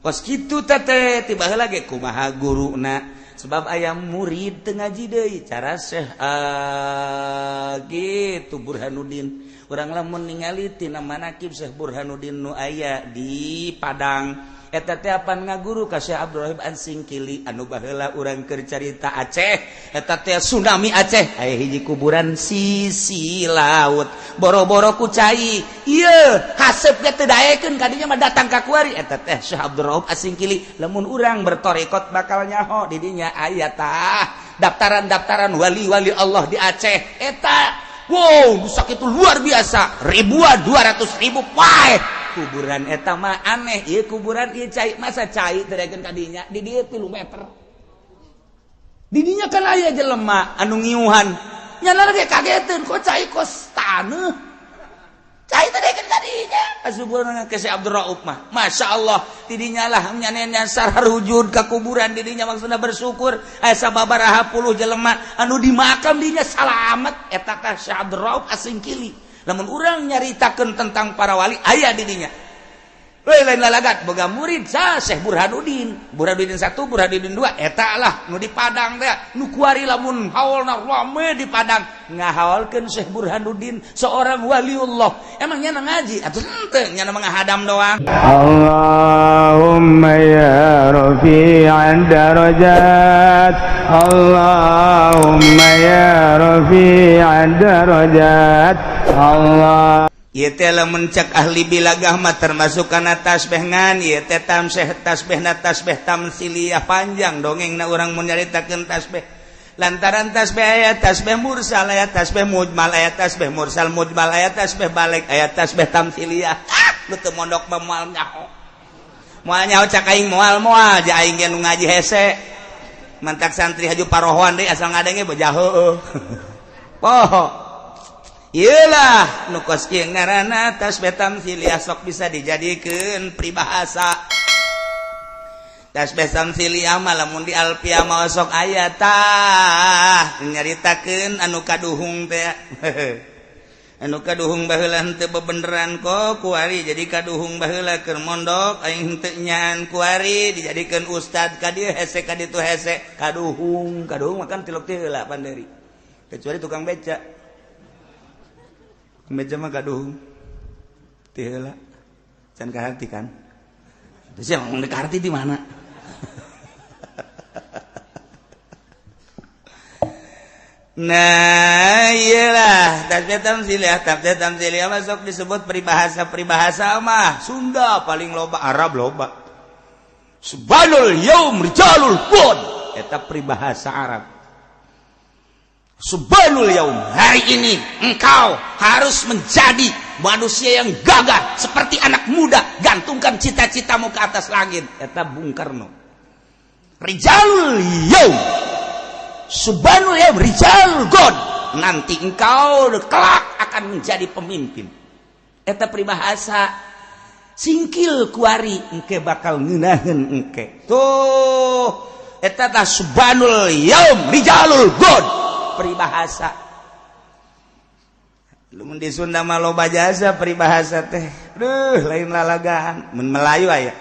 kos kitu teh tiba lagi kumaha guruna sebab ayam murid teu ngaji deui cara Syekh gitu Burhanuddin urang lamun ningali tina manaqib Syekh Burhanuddin nu aya di Padang eta teh apan ngaguru ka Syekh Abdul Rahim Ansingkili anu baheula urang keur carita Aceh eta teh tsunami Aceh aya hiji kuburan sisi laut boro-boro ku cai ieu haseup ge teu daekeun kadinya mah datang ka kuari eta teh Syekh Abdul Rahim Ansingkili lamun urang bertorekot bakal nyaho di dinya aya tah daftaran-daftaran wali-wali Allah di Aceh eta wow sakitu luar biasa ribuan 200.000 pae kuburan eta mah aneh ieu kuburan ieu cai masa cai teu daekeun ka dinya di dieu 3 meter di dinya kan aya jelema anu ngiuhan nyana ge kageteun kok cai kos taneuh cai teu daekeun ka dinya asubuhna ke Syekh Abdul Rauf mah masyaallah di dinya lah nyanyian sarujud ka kuburan di dinya maksudna bersyukur aya sababaraha puluh jelema anu di makam dinya salamet eta ka Syekh Abdul Rauf Asingkili namun urang nyaritakeun tentang para wali aya di dinya lain lalagat boga murid sa Syekh Burhanuddin 1 Burhanuddin 2 eta lah nu di Padang teh nu kuari lamun haulna rame di Padang ngahaulkeun Syekh Burhanuddin seorang waliullah emangnya ngaji atuh henteu nya ngahadam doang Allahumma ya rafi'ad darajat Allahumma ya rafi'ad darajat Allah ieu teh lamun cek ahli bilagah mah termasuk kana tasbihan ieu teh tasbihna tasbih tamsiliyah panjang dongengna urang mun nyaritakeun tasbih lantaran tasbih aya tasbih mursal aya tasbih mujmal aya tasbih mursal mujmal aya tasbih balik aya tasbih tamsiliyah lu teu mondok mah moal nyaho moal nyaho cak aing moal ja aing ge nu ngaji hese mantak santri haju parohoan deui asal ngadenge bojah heueuh poho iyalah nu kos kieu ngaranna tasbih tamsiliyah sok bisa dijadikeun pribahasa tasbih tamsiliyah mah lamun di alfiah mah sok aya tah nyaritakeun anu kaduhung teh anu kaduhung baheula henteu bebeneran kok kuari jadi kaduhung baheula keur mondok aing henteu nyaan kuari dijadikeun ustad ka dieu hese ka ditu hese kaduhung makan tilok teh heula panderi kecuali tukang beca meja mah gaduh teh heula can kaharti kan terus yang mau kaharti di mana nah iyalah tasbih tamsiliyah masuk disebut peribahasa mah Sunda paling loba Arab loba subhanul yaum rijalul qud eta peribahasa Arab Subhanul yaum, hari ini engkau harus menjadi manusia yang gagah seperti anak muda, gantungkan cita-citamu ke atas langit. Eta Bung Karno. Rijalul yaum, Subhanul yaum, rijalul god. Nanti engkau kelak akan menjadi pemimpin. Eta peribahasa singkil kuari engke bakal ngeunaheun engke. Tuh, eta tah Subhanul yaum, rijalul god. Peribahasa lu di Sunda mah loba jasa peribahasa teh lain lalagaan mun Melayu aya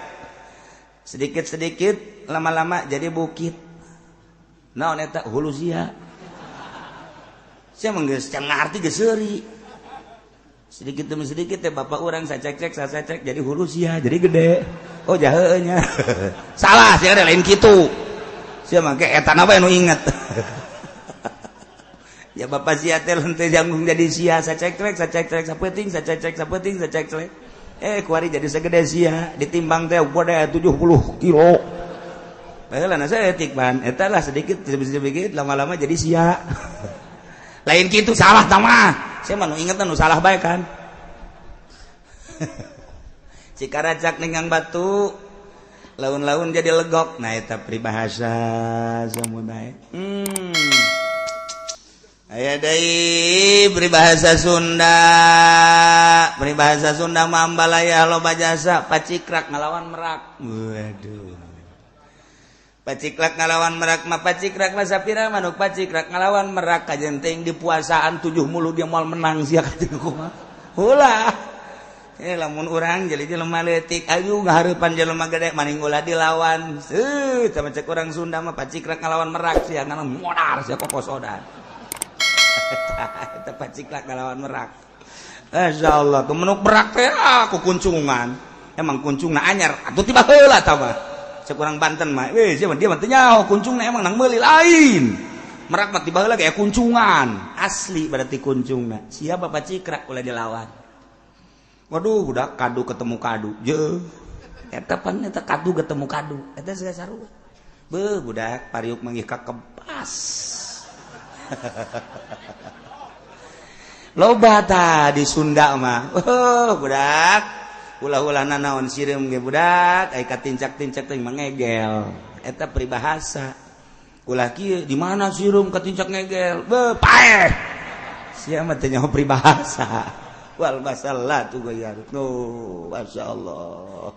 sedikit-sedikit lama-lama jadi bukit naon eta hulu sia sia mah geus can ngarti geus seuri sedikit demi sedikit teh bapak urang sacek jadi hulu sia jadi gede oh jaheuh nya salah sia lain kitu sia mah ge eta na bae nu inget ya bapak sia teh henteu janggung jadi sia saceklek sapeting kuari jadi segede sia ditimbang teh bode 70 kilo baheula na saeutik ban eta lah sedikit lama-lama jadi sia lain kitu salah tah mah sia mah nu inget nu salah bae kan cikaracak ninggang batu laun-laun jadi legok nah eta peribahasa samudaya aya deui peribahasa Sunda mambalaya loba jasa pacikrak ngalawan merak waduh pacikrak ngalawan merak mah pacikrak mah sapira manuk pacikrak ngalawan merak kajenting di puasaan 7 mulu dia moal menang sia katiku mah ulah lamun urang jadi jelema leutik ayu ngahareupan jelema gede maning ulah dilawan sama cek urang Sunda mah pacikrak ngalawan Merak sia ngana modar sia kokosodan eta pacikrak ngalawan Merak insyaallah kemenuk Merak teh aku kuncungan emang kuncungna anyar atuh tiba heula tah mah cek urang Banten mah sia mah dia mah teu nyaho kuncungna emang nang meuli lain Merak mah tiba heula kayak kuncungan asli berarti kuncungna sia bapak cikrak ulah dilawan. Waduh, udah kadu ketemu kadu. Je. Eta pan eta kadu ketemu kadu. Eta segala sarua. Beuh, budak pariuk manggih ka kepas. Loba tah di Sunda mah. Oh, budak. Ulah-ulahna naon sireum ge budak, ai katincak-tincak teh mangegel. Eta peribahasa. Ulah kieu di mana sireum katincak ngegel? Beuh, paeh. Sia mah teh nyaho peribahasa. Wal masalah tuh gaya no masyaallah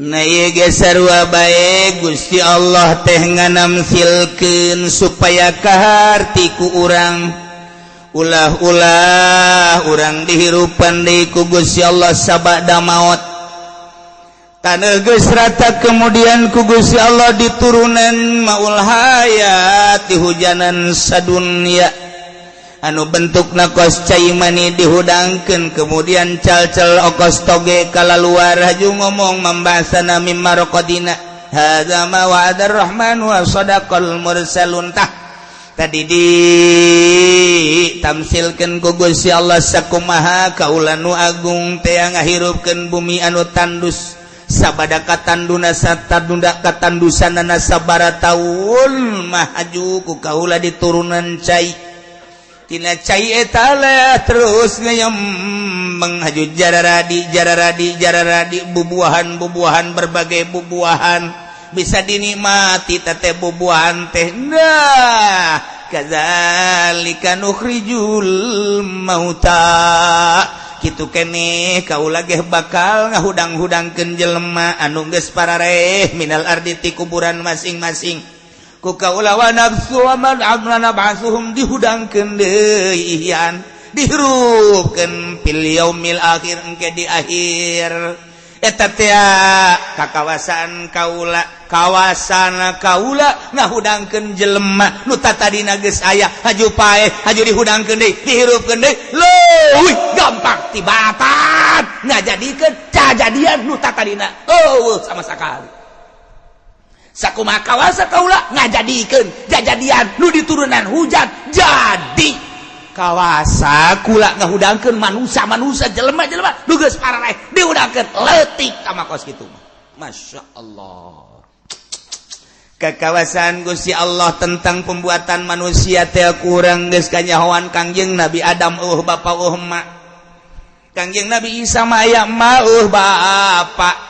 nah ieu geus sarua bae Gusti Allah teh nganamsilkeun supaya kaharti ku urang ulah-ulah urang dihirupan deui ku Gusti Allah sabada maot taneuh geus rata kemudian ku Gusti Allah diturunan maul hayat dihujanan sadunya anu bentukna kos cai mani dihudangkeun kemudian cal-cal okos toge kala luar haju ngomong membahasana mimma raqadina hadza ma wa'adar rahman wa sadaqal mursalun tah tadi di tamsilkeun ku Gusti Allah sakumaha kaula nu agung teh ngahirupkeun bumi anu tandus sabada katanduna satadunda katandusanana sabara taun mah haju ku kaula diturunan cai tina cai eta terus ngayembeng haju jararadi bubuahan berbagai bubuahan bisa dinikmati teh bubuahan teh nah kadzalika nukhrijul mauta kitu keneh kaula ge bakal ngahudang-hudangkeun jelema anu geus parareh minal ardi ti kuburan masing-masing ku kaula wa nafsu wa man amrana ba'suhum dihudangkeun deui ihyan dihirupkeun fil yaumil akhir engke di akhir eta teh kakawasan kaula ngahudangkeun jelema nu tadina geus aya haju paeh haju dihudangkeun deui dihirupkeun deui leuwih gampang tibatan ngajadikeun kajadian nu tadina sama sakali sakumaha kawasa kaula ngajadikeun jajadian nu diturunan hujan jadi kawasa kula ngahudangkeun manusia jelema-jelema nu geus parareh dihudangkeun leutik ka kos kitu masyaallah kekawasan Gusti Allah tentang pembuatan manusia teh kurang geus kanyahoan Kangjeng Nabi Adam bapa mak Kangjeng Nabi Isa mah aya ma bapa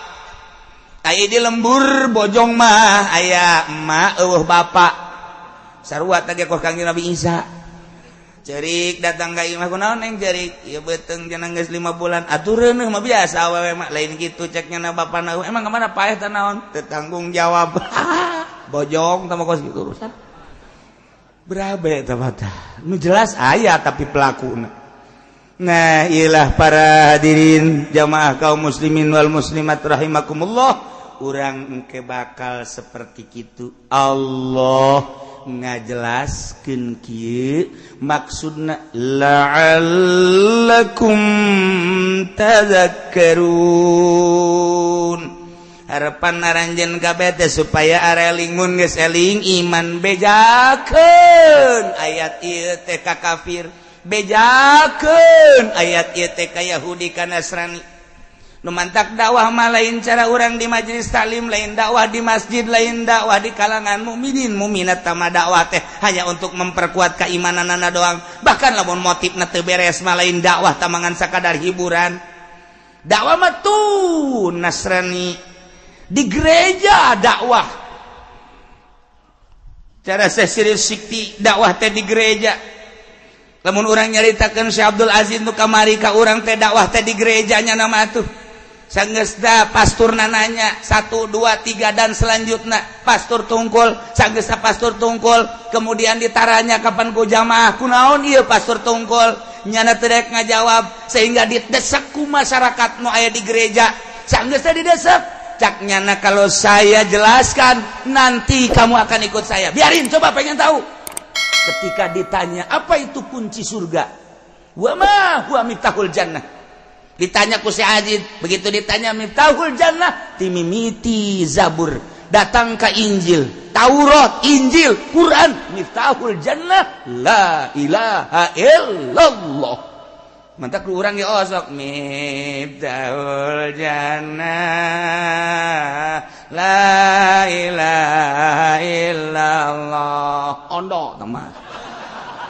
aya di lembur bojong mah aya emak bapak sarua teh kos Kangjeng Nabi Isa cerik datang ka imah kunaon neng cerik ieu beuteung cenah geus 5 bulan atureun mah biasa awewe mah lain kitu ceknya na bapana emang ka mana paeh teh naon teu tanggung jawab bojong tah kos kitu urusan berabe tah mata nu jelas aya tapi pelakuna nah iyalah para hadirin jamaah kaum muslimin wal muslimat rahimakumullah urang engke bakal seperti kitu Allah ngajelaskeun kieu maksudna la'allakum tadzakkarun harapan aranjeun kabeh teh supaya areling mun geus eling iman bejakeun ayat ieu teh ka kafir bejakeun ayat ieu teh ka Yahudi ka Nasrani nu mantak dakwah mah lain cara urang di majelis taklim lain dakwah di masjid lain dakwah di kalangan mukminin mukminat tama dakwah teh hanya untuk memperkuat keimananana doang bahkan lamun motifna teu beres mah lain dakwah tamangan sakadar hiburan dakwah mah tuh Nasrani di gereja dakwah cara sesiri sikti dakwah teh di gereja lamun urang nyaritakeun Syekh Abdul Aziz nu kamari ka urang teh dakwah teh di gerejanya nama atuh sanggeusda pasturna nanya 1 2 3 dan selanjutnya pastur tungkul sanggeusda pastur tungkul kemudian ditaranya kapan ku jamaah kunaon ieu pastur tungkul nyana teu ngajawab sehingga didesak ku masyarakat nu aya di gereja. Sanggeus teh didesak, cak nyana kalau saya jelaskan nanti kamu akan ikut saya. Biarin coba pengen tahu. Ketika ditanya apa itu kunci surga? Wa ma huwa miftahul jannah. Ditanya ku si Ajid, begitu ditanya miftahul jannah, timimiti Zabur, datang ke Injil, Taurat, Injil, Quran, miftahul jannah la ilaha illallah. Mantap lu urang ge osok miftahul jannah la ilaha illallah. Ondo tama.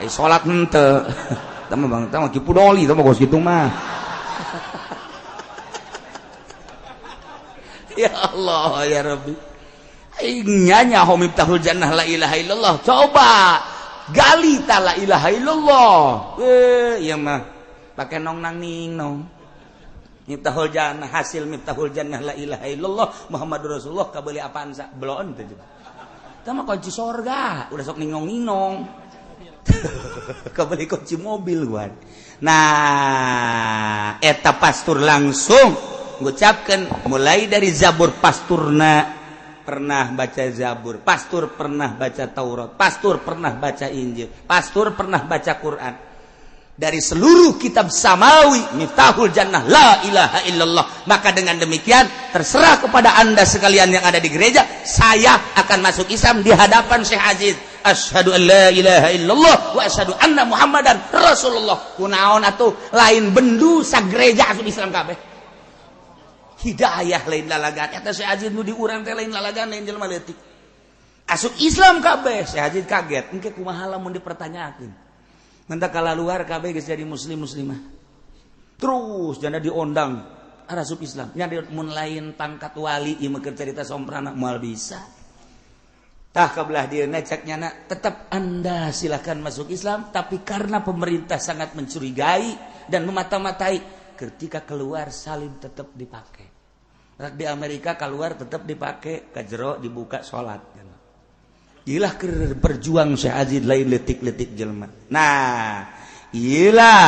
Salat henteu. Tama Bang, tama kipu doli tama gos kitu mah. Ya Allah ya Rabbi. Nyanya miftahul jannah la ilaha illallah. Coba gali ta la ilaha illallah. Iya mah pakai nong nang ning nong. Miftahul jannah, hasil miftahul jannah la ilaha illallah Muhammadur Rasulullah kabeli apaan sa? Belon teh. Tah mah kunci sorga, udah sok ningong-ningong. Kabeli kunci mobil gua. Nah, eta pastur langsung ngucapkeun mulai dari Zabur pasturna pernah baca Zabur, pastur pernah baca Taurat, pastur pernah baca Injil, pastur pernah baca Quran. Dari seluruh kitab samawi miftahul jannah la ilaha illallah. Maka dengan demikian terserah kepada Anda sekalian yang ada di gereja, saya akan masuk Islam di hadapan Syekh Aziz. Asyhadu an la ilaha illallah wa asyhadu anna Muhammadan Rasulullah. Kunaon atuh lain bendu sa gereja asup Islam kabeh. Hidayah lain lalagan eta Syekh Aziz nu di urang teh lain lalagan lain jelema leutik. Asup Islam kabeh Syekh Aziz kaget engke kumaha lamun dipertanyakeun. Menta kala luar kabeh geus jadi muslim muslimah. Terus jana diondang asup Islam. Nya mun lain pangkat wali ieu meukeun carita somprana moal bisa. Tah kabelah dieuna cek nyana tetap Anda silakan masuk Islam tapi karena pemerintah sangat mencurigai dan memata-matai ketika keluar salib tetap dipakai. Di Amerika keluar tetap dipakai, kajero dibuka sholat. Iyalah berjuang Syekh Aziz lain letik-letik jelema. Nah, iyalah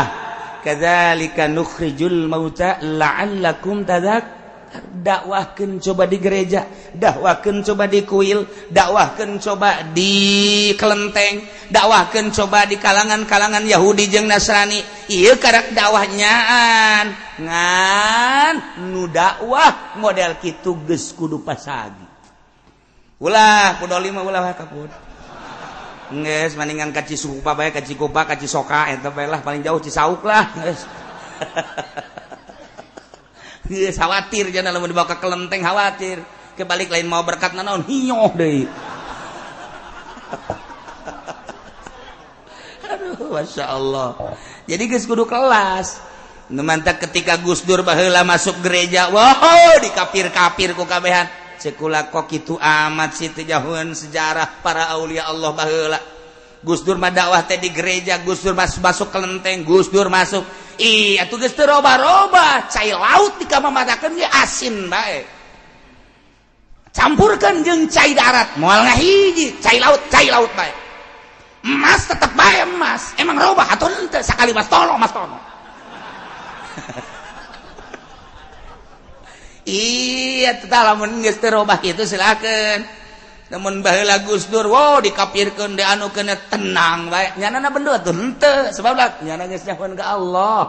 kadzalika nukhrijul mauta la'allakum dakwahkeun coba di gereja, dakwahkeun coba di kuil, dakwahkeun coba di kelenteng, dakwahkeun coba di kalangan-kalangan Yahudi jeung Nasrani. Ieu karak dakwahnyaan ngan nu dakwah model kitu geus kudu pasagi. Ulah kudoli mah ulah kaput. Geus maningan ka Cisupa bae, ka Cikopa, ka Cisoka eta bae lah paling jauh Cisauk lah. Geus. Geus khawatir jangan lamun dibawa ke kelenteng khawatir. Kebalik lain mau berkat naon hinyoh deui. Aduh, Masya Allah. Jadi geus kudu kelas. Numantak ketika Gus Dur baheula masuk gereja, wow dikapir-kapir ku kabehan. Sekula kok kitu amat sih teh jahuan sejarah para aulia Allah baheula. Gus Dur mah dakwah teh di gereja, Gus Dur masuk kelenteng, Gus Dur masuk. Ih, atuh geus teu roba-roba, cai laut dikamamatakeun ge asin bae. Campurkeun jeung cai darat, moal ngahiji, cai laut bae. Emas tetep bae emas. Emang roba atuh henteu sakali mas tono. Iya, tah lamun geus teu robah kitu silakeun. Namun baheula Gus Dur, wow dikapirkeun dianukeun tenang bae. Nyanana bendo atuh henteu, sebab lah nyana geus nyahun ka Allah.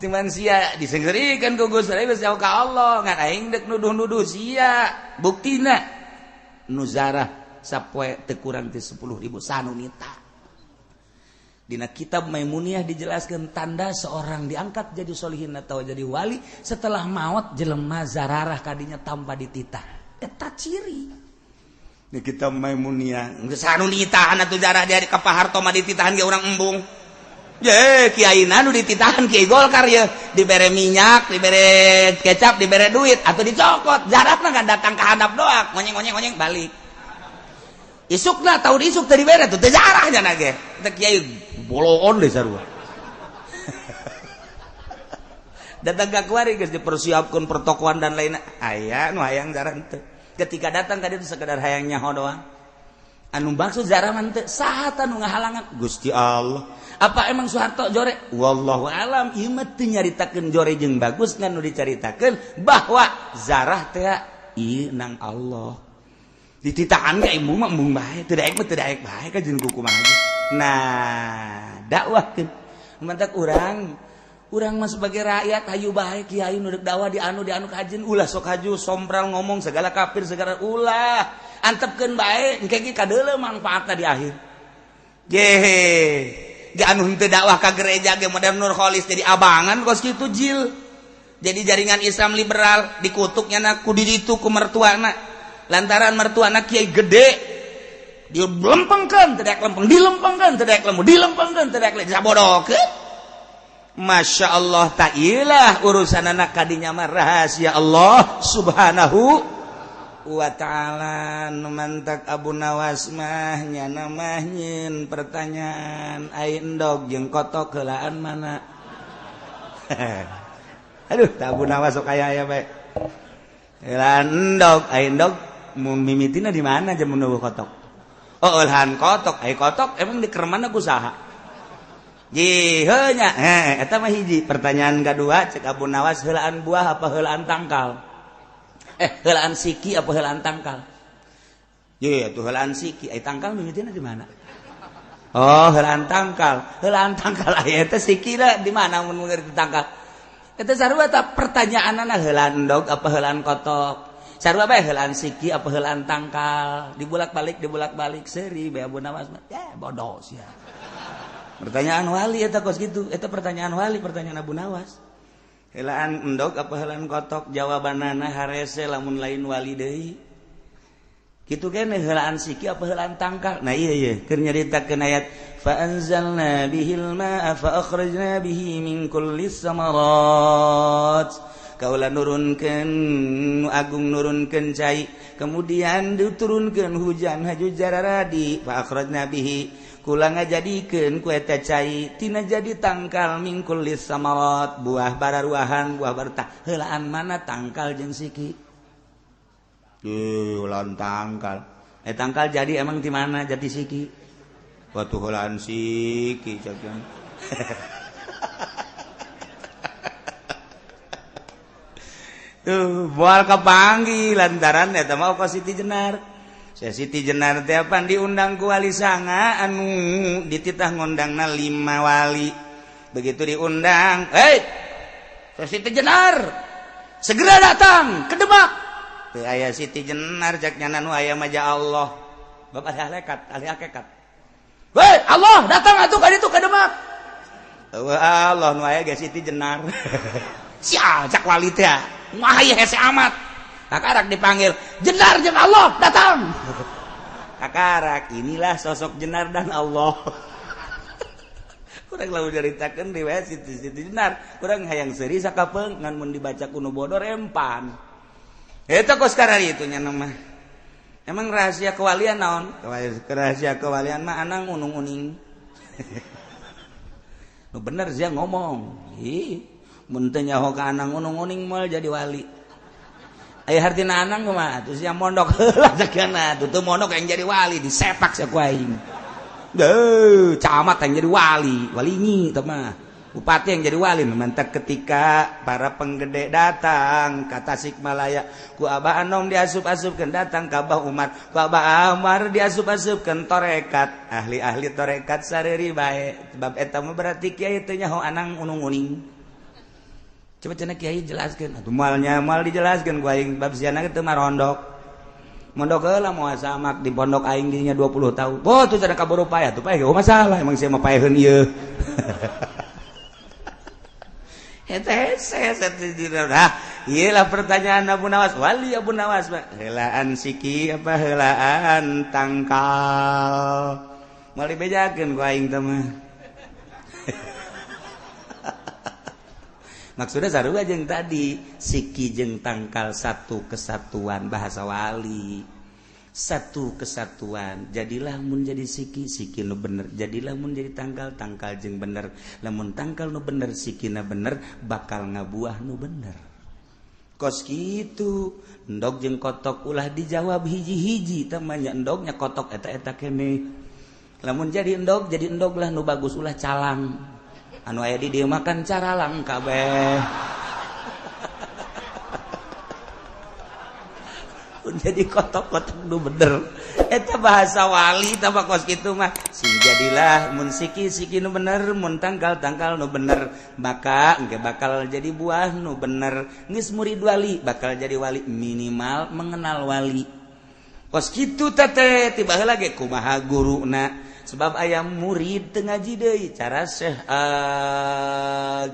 Cuman sia disengerikeun ku Gus Dur geus nyahun ka Allah, ngan aing deuk nuduh-nuduh sia. Buktina nu zarah sapoe teu kurang ti 10.000 sanunita. Dina kitab Maimuniyah dijelaskan tanda seorang diangkat jadi solihin atau jadi wali setelah maut jelema zararah kadinya tanpa dititah. Eta ciri. Di kitab Maimuniyah geus anu nitahan atuh zarah dari ka paharto mah dititahan ge urang embung. Ye kiaina nu dititahan Kiai Golkar ye dibere minyak, dibere kecap, dibere duit atau dicokot. Zarahna kan datang ka hadap doang, ngonyeng balik. Isukna tahu diisuk tadi bere tuh tejarah jana ge. Teh kiai boloon deh sarua. Datang ka kuari geus dipersiapkeun pertokoan dan lainnya. Aya nu hayang zarah teu. Ketika datang tadi itu sekedar hayang nyaho doang. anu maksud zarah mah teu saha nu ngahalangan Gusti Allah. Apa emang Soeharto jore? Wallahu alam ieu mah teu nyaritakeun jore jeung bagus ngan nu dicaritakeun bahwa zarah teh ieu nang Allah. Dititakan ka ibu mah embung bae, teu daek mah teu daek bae ka jeung kuku mah. Nah, dakwahkeun. Mantak urang mah sebagai rakyat hayu bae kiai nu deuk dakwah di anu kajen ulah sok haju sombral ngomong segala kafir segala ulah antepkeun bae engke ge kadeuleu manfaatna di akhir. Ge anu henteu dakwah ka gereja ge modern Nur Kholis jadi abangan kos kitu jil. Jadi jaringan Islam liberal dikutuknya na ku di ditu ku mertuana. Lantaran mertuana kiai gede dilempengkeun teu daek lempeng dilempengkeun teu daek lemu dilempengkeun teu daek sabodokeun. Masya Allah ta'ilah urusan anak kadinya mah rahasia Allah subhanahu wa ta'ala. Numantak Abu Nawas mah nyana mah nyin pertanyaan ain endog jeung kotok heulaan mana. Aduh Abu Nawas sok aya bae heulaan endog ain endog mun mimitina di mana jeung mun kotok. Oh heulaan kotok ai kotok emang di keremana ku saha? Jiheunya, eta mah hiji. Pertanyaan kedua cek Abu Nawas heulaan buah apa heulaan tangkal? Heulaan siki apa heulaan tangkal? Ye, atuh heulaan siki, ai tangkal mimitina di mana? Oh, heulaan tangkal. Heulaan tangkal aya teh siki da di mana mun ngerti tangkal? Eta sarua tah pertanyaanna heulaan endog apa heulaan kotok? Sarua bae heulaan siki apa heulaan tangkal? Dibulak-balik seuri bae Abu Nawas mah. Bodoh sia. Pertanyaan wali eta kos gitu. Eta pertanyaan wali, pertanyaan Abu Nawas. Heulaan endog apa heulaan kotok? Jawabanana harese lamun lain wali deui. Kitu keneh heulaan siki apa heulaan tangkal? Nah iya keur nyaritakeun ayat fa anzalna bihil ma'a fa akhrajna bihi min kullis samarat. Kaula nurunkeun nu agung nurunkeun cai, kemudian diturunkeun hujan haju jararadi fa akhrajna bihi kula ngajadikeun ku eta cai tina jadi tangkal mingkul lis samarat buah bararuahan buah bertah. Heulaan mana tangkal jeung siki? Heulaan tangkal. Tangkal jadi emang di mana jati siki? Waktu heulaan siki cakeun. Moal kapanggih lantaran eta mah ka Siti Jenar. Siti Jenar teh pan diundang ku wali sanga anu dititah ngundangna 5 wali. Begitu diundang, Siti Jenar segera datang ke Demak. Teu aya Siti Jenar cak nyana nu aya maja Allah. Bab ahli hakikat. Weh, Allah datang atuh ka ditu ka Demak. Allah nu aya ge Siti Jenar. Sia cak wali teh. Mah aya hese amat. Kakarak dipanggil, Jenar jeung Allah datang. Kakarak, inilah sosok Jenar dan Allah. Kurang lalu ceritakan riwayat Siti Jenar. Kurang hayang seuri sakapeung ngan mun dibaca kuno bodor empan. Eta kos karari itu nya mah. Emang rahasia kewalian naon? Rahasia kewalian mah anang unung-uning. Nu bener sia ngomong. Mun teu nyaho ka anang unung-uning moal jadi wali. Aya hartina anang kumaha? Terus yang mondok heula sakana, tuh mondok yang jadi wali disepak sia ku aing. Camat yang jadi wali, walinyi teh mah. Bupati yang jadi wali mantak ketika para penggede datang ka Tasikmalaya, ku Abah Anom diasup-asupkeun datang ka Abah Umar, ku Abah Umar diasup-asupkeun torekat, ahli-ahli torekat sareuri bae. Sebab eta mah berarti kiai teh nyaho anang unung-uning. Coba cenah kiai jelaskeun. Atuh mal dijelaskeun ku aing bab siana teu mah rondok. Mondok heula moal samak di pondok aing dinya 20 tahun. Oh tuh cenah kaburu payah tuh payah masalah emang sia mah payaheun ieu. Eta hese ieu lah pertanyaan Abu Nawas. Wali Abu Nawas mah heulaan siki apa heulaan tangkal. Moal dibejakeun ku aing teh mah. Maksudnya sarua jeung tadi siki jeung tangkal satu kesatuan bahasa wali. Satu kesatuan. Jadilah mun jadi siki nu bener. Jadilah mun jadi tangkal jeung bener. Lamun tangkal nu bener sikina bener bakal ngabuah nu bener. kos gitu endog jeung kotok ulah dijawab hiji-hiji tamanya endognya kotok eta kene lamun jadi endog lah nu bagus ulah calang anu aya di dieu makan caralang kabeh jadi kotok-kotok nu bener eta bahasa wali tambah kos kitu mah sing jadilah mun siki nu bener mun tangkal nu bener maka engke bakal jadi buah nu bener geus murid wali bakal jadi wali minimal mengenal wali kos kitu teh tiba heula ge kumaha guruna sebab aya murid teu ngaji deui cara Syekh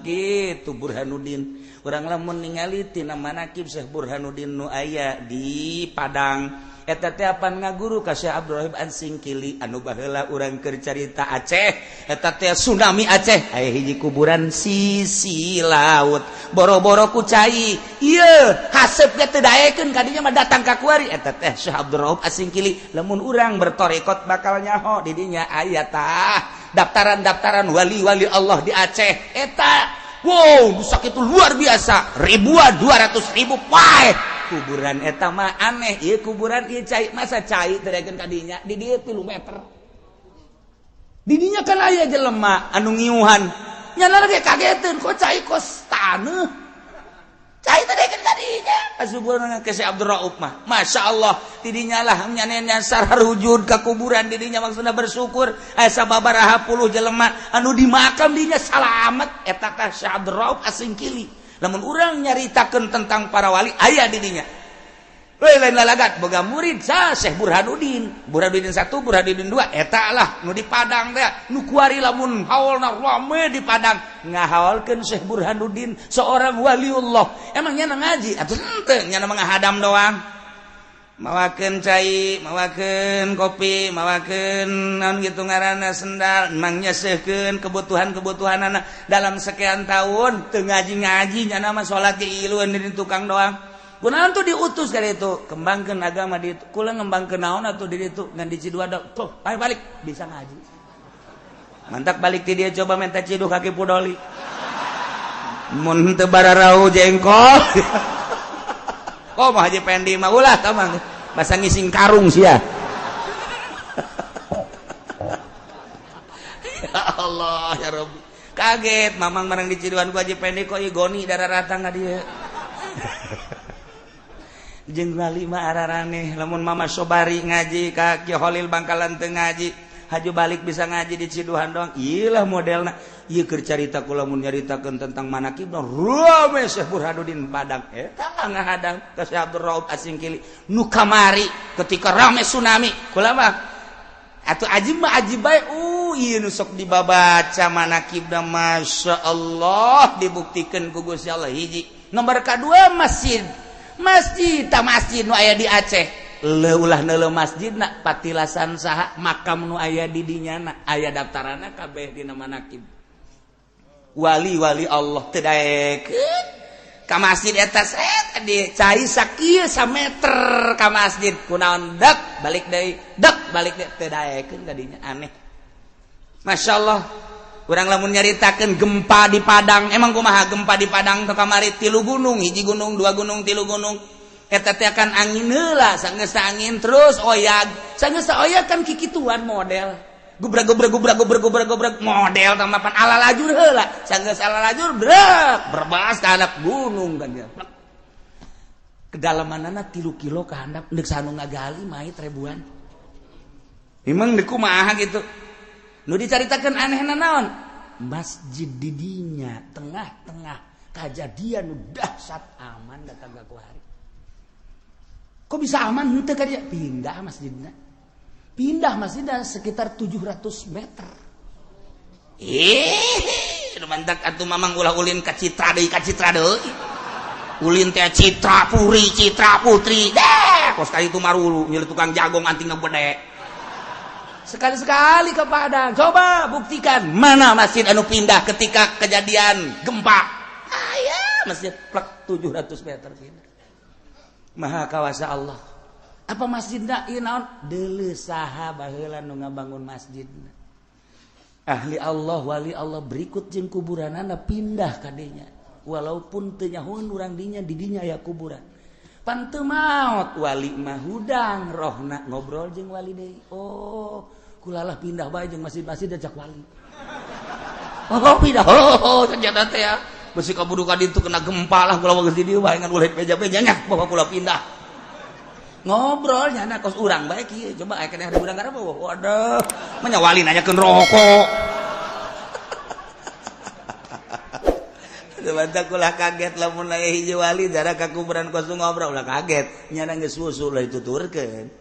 gitu Burhanuddin urang lamun ningali tina manaqib Syekh Burhanuddin nu aya di Padang eta teh apan ngaguru ka Syekh Abdurrahim Ansingkili anu baheula urang keur carita Aceh eta teh tsunami Aceh aya hiji kuburan sisi laut boro-boro ku cai ieu haseup ge teu daekeun ka dinya mah datang ka kuari eta teh Syekh Abdurrahim Ansingkili lamun urang bertorekot bakal nyaho di dinya aya tah daftaran wali-wali Allah di Aceh eta wow sakitu luar biasa ribuan 200.000 pae kuburan eta mah aneh ieu kuburan ieu cai masa cai teu daekeun ka dinya di dieu 3 meter di dinya kan aya jelema anu ngiuhan nyana ge kageteun kok cai kos taneuh cai teu daekeun ka dinya asubuhna ke Syekh Abdurrauf mah masyaallah di dinya lah nyana nyasar harujud ka kuburan di dinya maksudna bersyukur aya sababaraha puluh jelema anu di makam dinya salamet eta teh Syekh Abdurrauf Asingkili lamun urang nyaritakeun tentang para wali aya di dinya lain lalagat boga murid sa Syekh Burhanuddin 1 Burhanuddin 2 eta lah nu di Padang teh nu kuari lamun haulna rame di Padang ngahaulkeun Syekh Burhanuddin seorang waliullah emangnya ngaji atuh henteu nya ngahadam doang mawakeun cai mawakeun kopi mawakeun naon kitu ngaranna sendal emangnya seukeun kebutuhan-kebutuhanana dalam sekian tahun teu ngaji-ngaji nya mah salat ge iluan di tukang doang kunaon tuh diutus ka ditu kembangkeun agama di ditu kula ngembangkeun naon atuh di ditu ngan di Ciduada tuh ayo balik bisa ngaji mantak balik ti dia coba minta ciduh kaki pudoli mun teu bararau jengkol oh mah Haji Pendi mah ulah tamang basa ngising karung sia ya Allah ya Rabbi kaget mamang marang di Ciduan ku Haji Pendi kok ieu goni dararatang ka dieu jeung lali mah araraneh lamun Mama Sobari ngaji ka Ki Holil Bangkalan teu ngaji haju balik bisa ngaji di Ciduhan doang iyalah modelna ieu keur carita kula mun nyaritakeun tentang manaqib rame Syekh Burhanuddin Padang eta ngahadang ka Syekh Abdurrauf Asingkili nu kamari ketika rame tsunami kula mah atuh ajib mah ajib bae ieu nu sok dibabaca manaqibna masyaallah dibuktikeun ku Gusti Allah hiji nomor kadua masjid nu aya di Aceh ulah neuleuh masjidna patilasan saha makam nu aya di dinyana aya daftaranna kabeh dina manaqib wali-wali Allah teu daekeun ka masjid eta set di cai sakieu sameter ka masjid kunaon dak balik deui teu daekeun ka dinya aneh masyaallah urang lamun nyaritakeun gempa di Padang emang kumaha gempa di Padang teu kamari 3 gunung hiji gunung 2 gunung 3 gunung eta teh kan angin heula sanggeus angin terus oyag sanggeus oyag kan kikituan model gubrag model tamapan ala lajur heula sanggeus ala lajur berbas ka handap gunung kan dia kedalamanana 3 kilo ka handap neuk sanu ngagali mait ribuan memang deuk kumaha gitu nu dicaritakeun anehna naon masjid di dinya tengah-tengah kajadian nu dahsyat aman datang ka kuari kok bisa aman henteu ka dia pindah masjidna sekitar 700 meter mantak atuh mamang ulah ulin ka Citra deui ulin teh Citra Putri kos ka itu marulu nyeuh tukang jagong anting gede sekali-sekali ke Padang coba buktikan mana masjid anu pindah ketika kejadian gempa masjid plek 700 meter pindah maha kawasa Allah apa masjidna ieu naon deuleu saha baheula nu ngabangun masjidna ahli Allah wali Allah berikut jeung kuburanana pindah ka dinya walaupun teu nyahoeun urang dinya aya kuburan pan teu maot wali mah hudang rohna ngobrol jeung wali deui kulalah pindah bae jeung masjid-masjid dajak wali pindah ternyata teh ya besi kaburu ka ditu kena gempa lah kula geus di dieu bae ngan ulah beja-beja nya bawa kula pindah ngobrol nyana kos urang bae kieu coba aya keneh ada urang karep waduh manya wali nanyakeun rokok Bantah kulah kaget lamun aya hiji wali jarak ka kuburan kos ngobrol ulah kaget nyana geus usul ulah dituturkeun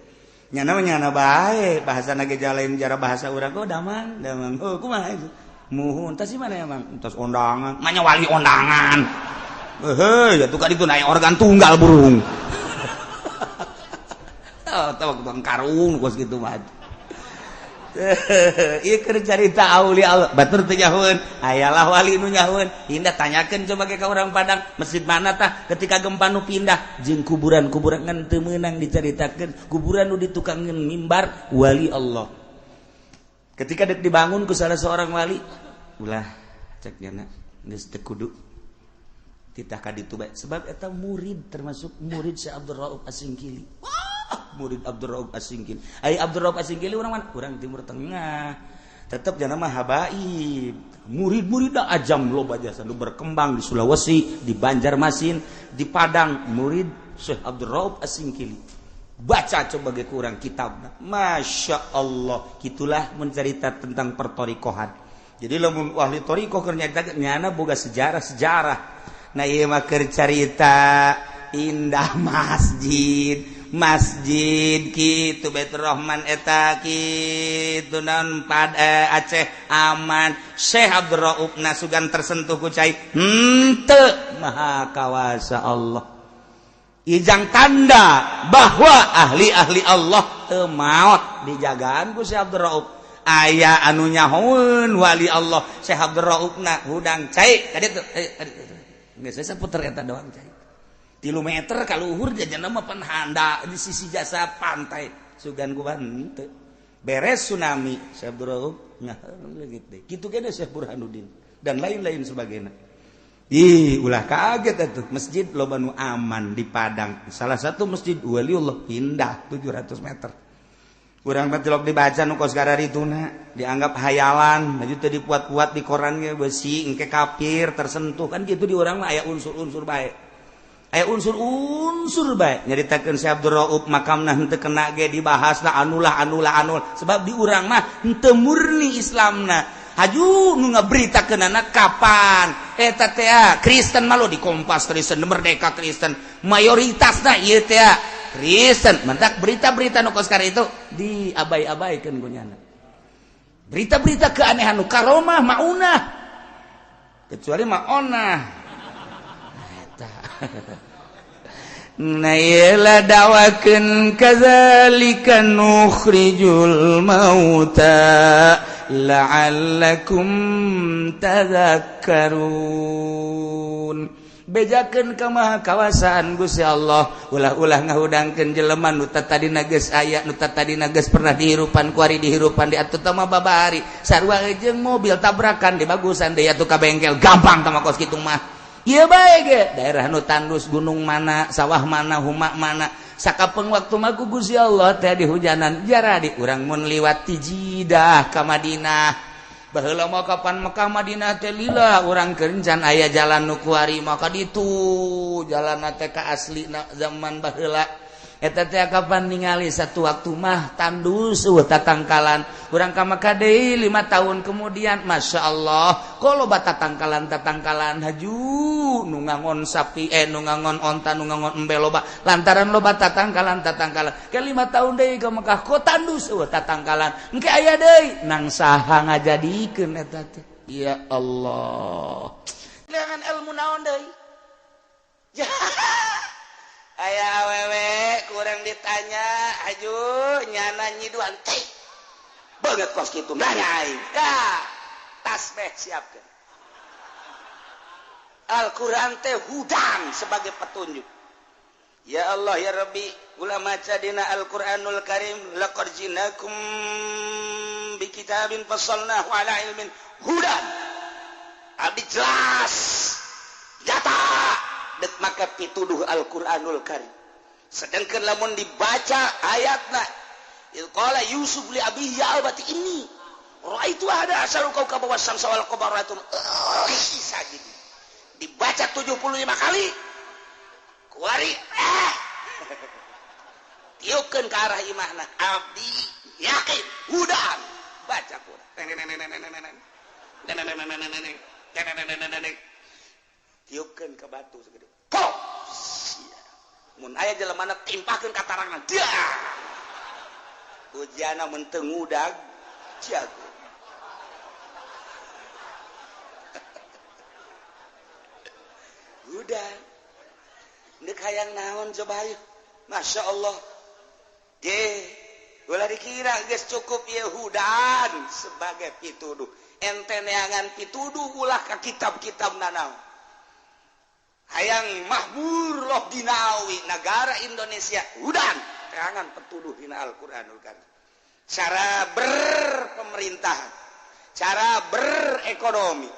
nyana bae bahasana ge jalain jara bahasa urang damang kumaha itu muhun tas di mana ya mang tas ondangan manya wali ondangan ya tuh kan itu naik organ tunggal burung tahu tukang karung kos gitu mah ieu keur carita aulia Allah batur teu nyahoeun hayalah wali nu nyahoeun indah tanyakeun coba ke ka urang Padang masjid mana tah ketika gempa nu pindah jeung kuburan ngan teu meunang dicaritakeun kuburan nu ditukangkeun mimbar wali Allah ketika dek dibangun ku salah seorang wali ulah cek nyana geus teu kudu titah ka ditu bae sebab eta murid termasuk murid Syekh Abdul Rauf Asingkili murid Abdul Rauf Asingkili ai Abdul Rauf Asingkili urang mana urang Timur Tengah tetep jangan mah habaib murid-murid da ajam loba jasa nu berkembang di Sulawesi di Banjarmasin di Padang murid Syekh Abdul Rauf Asingkili baca coba ge kurang kitabna Masya Allah gitulah mencerita tentang pertorikohan jadi lamun ahli torikoh keur nyana boga sejarah nah ieu mah keur carita indah masjid kitu Baitur Rahman eta kitu naon Aceh aman Syekh Abdul Rauf nasugan tersentuh ku cai henteu maha kawasa Allah ijang tanda bahwa ahli-ahli Allah teu maot dijagaan ku Syekh Abdul Rauf aya anu nyahoeun wali Allah Syekh Abdul Raufna hudang cai tadi geus saputer eta doang cai 3 meter ka luhur jajanna mah pan handa di sisi jasa pantai sugan ku henteu beres tsunami Syekh Abdul Rauf nyahoeun leungit kitu ge Syekh Burhanuddin dan lain-lain sebagainya ulah kaget atuh masjid loba nu aman di Padang salah satu masjid waliullah pindah 700 meter urang teh tilok dibaca nu kos gararituna dianggap hayalan maju teh dipuat-puat di koran ge besi engke kafir tersentuh kan kitu di urang mah aya unsur-unsur bae aya unsur-unsur bae nyaritakeun Syekh Abdul Rauf makamna henteu kena ge dibahasna anul sebab di urang mah henteu murni Islamna haju nu ngaberitakeun anak kapan eta teh Kristen mah lo di Kompas Kristen Merdeka Kristen mayoritasna ieu teh Kristen mentak berita-berita nu kos itu diabai-abaikeun ku nyana berita-berita keanehan nu karomah maunah kecuali maonah eta na ieu dawakeun kadzalika nukhrijul mauta la'allakum tadhakkarun bejakeun ka maha kawasaan Gusti Allah ulah-ulah ngahudangkeun jelema nu tadina geus aya nu tadina geus pernah dihirupan ku ari dihirupan di atuh teh mah babari sarua jeung mobil tabrakan di bagusan deui atuh ka bengkel gampang tah kos kitu mah ieu bae ge daerah nu tandus gunung mana sawah mana huma mana sakapeung waktu mah ku Gusti Allah teh di hujanan jaradi urang mun liwat ti Jidah ka Madinah baheula mah kapan Mekah Madinah teh lila urang kerencan aya jalan nu kuari maka ditu jalan teh ka aslina zaman baheula eta teh kapan ningali satu waktu mah tandus tatangkalan urang ka Mekah deui 5 tahun kemudian Masya Allah kaloba tatangkalan haju nu ngangon sapi nu ngangon onta nu ngangon embe loba lantaran loba tatangkalan ke 5 tahun deui ka Mekah ko tandus tatangkalan engke aya deui nang saha ngajadikeun eta teh ya Allah dengan ilmu naon deui aya awewe kurang ditanya aju nyana nyiduan teh banget kos kitu nanya aing tasbih siapkeun Al-Qur'an teh hudang sebagai petunjuk ya Allah ya Rabbi ulah maca dina Al-Qur'anul Karim laqad jinakum bi kitabin fassalnahu ala ilmin hudan abdi jelas dek maka pituduh Al-Qur'anul Karim sedangkan lamun dibaca ayatna qala Yusuf li abihi ya abati ini raaitu ada asal kau kabawas samsa wal qamaratum sajid dibaca 75 kali kuari tiupkeun ke arah imahna abdi yakin hudan baca Quran tiupkeun ke batu segede pok mun aya jelema timpakeun ka tarangna dah ujiana mun teu ngudag jago udah nek hayang naon coba ayo Masya Allah ulah dikira geus cukup Yahudan sebagai pituduh ente neangan pituduh ulah ka kitab-kitab nanaon hayang mahmur loh dinawi negara Indonesia udan teangan petuduh dina Al-Qur'anul Karim cara berpemerintahan cara berekonomi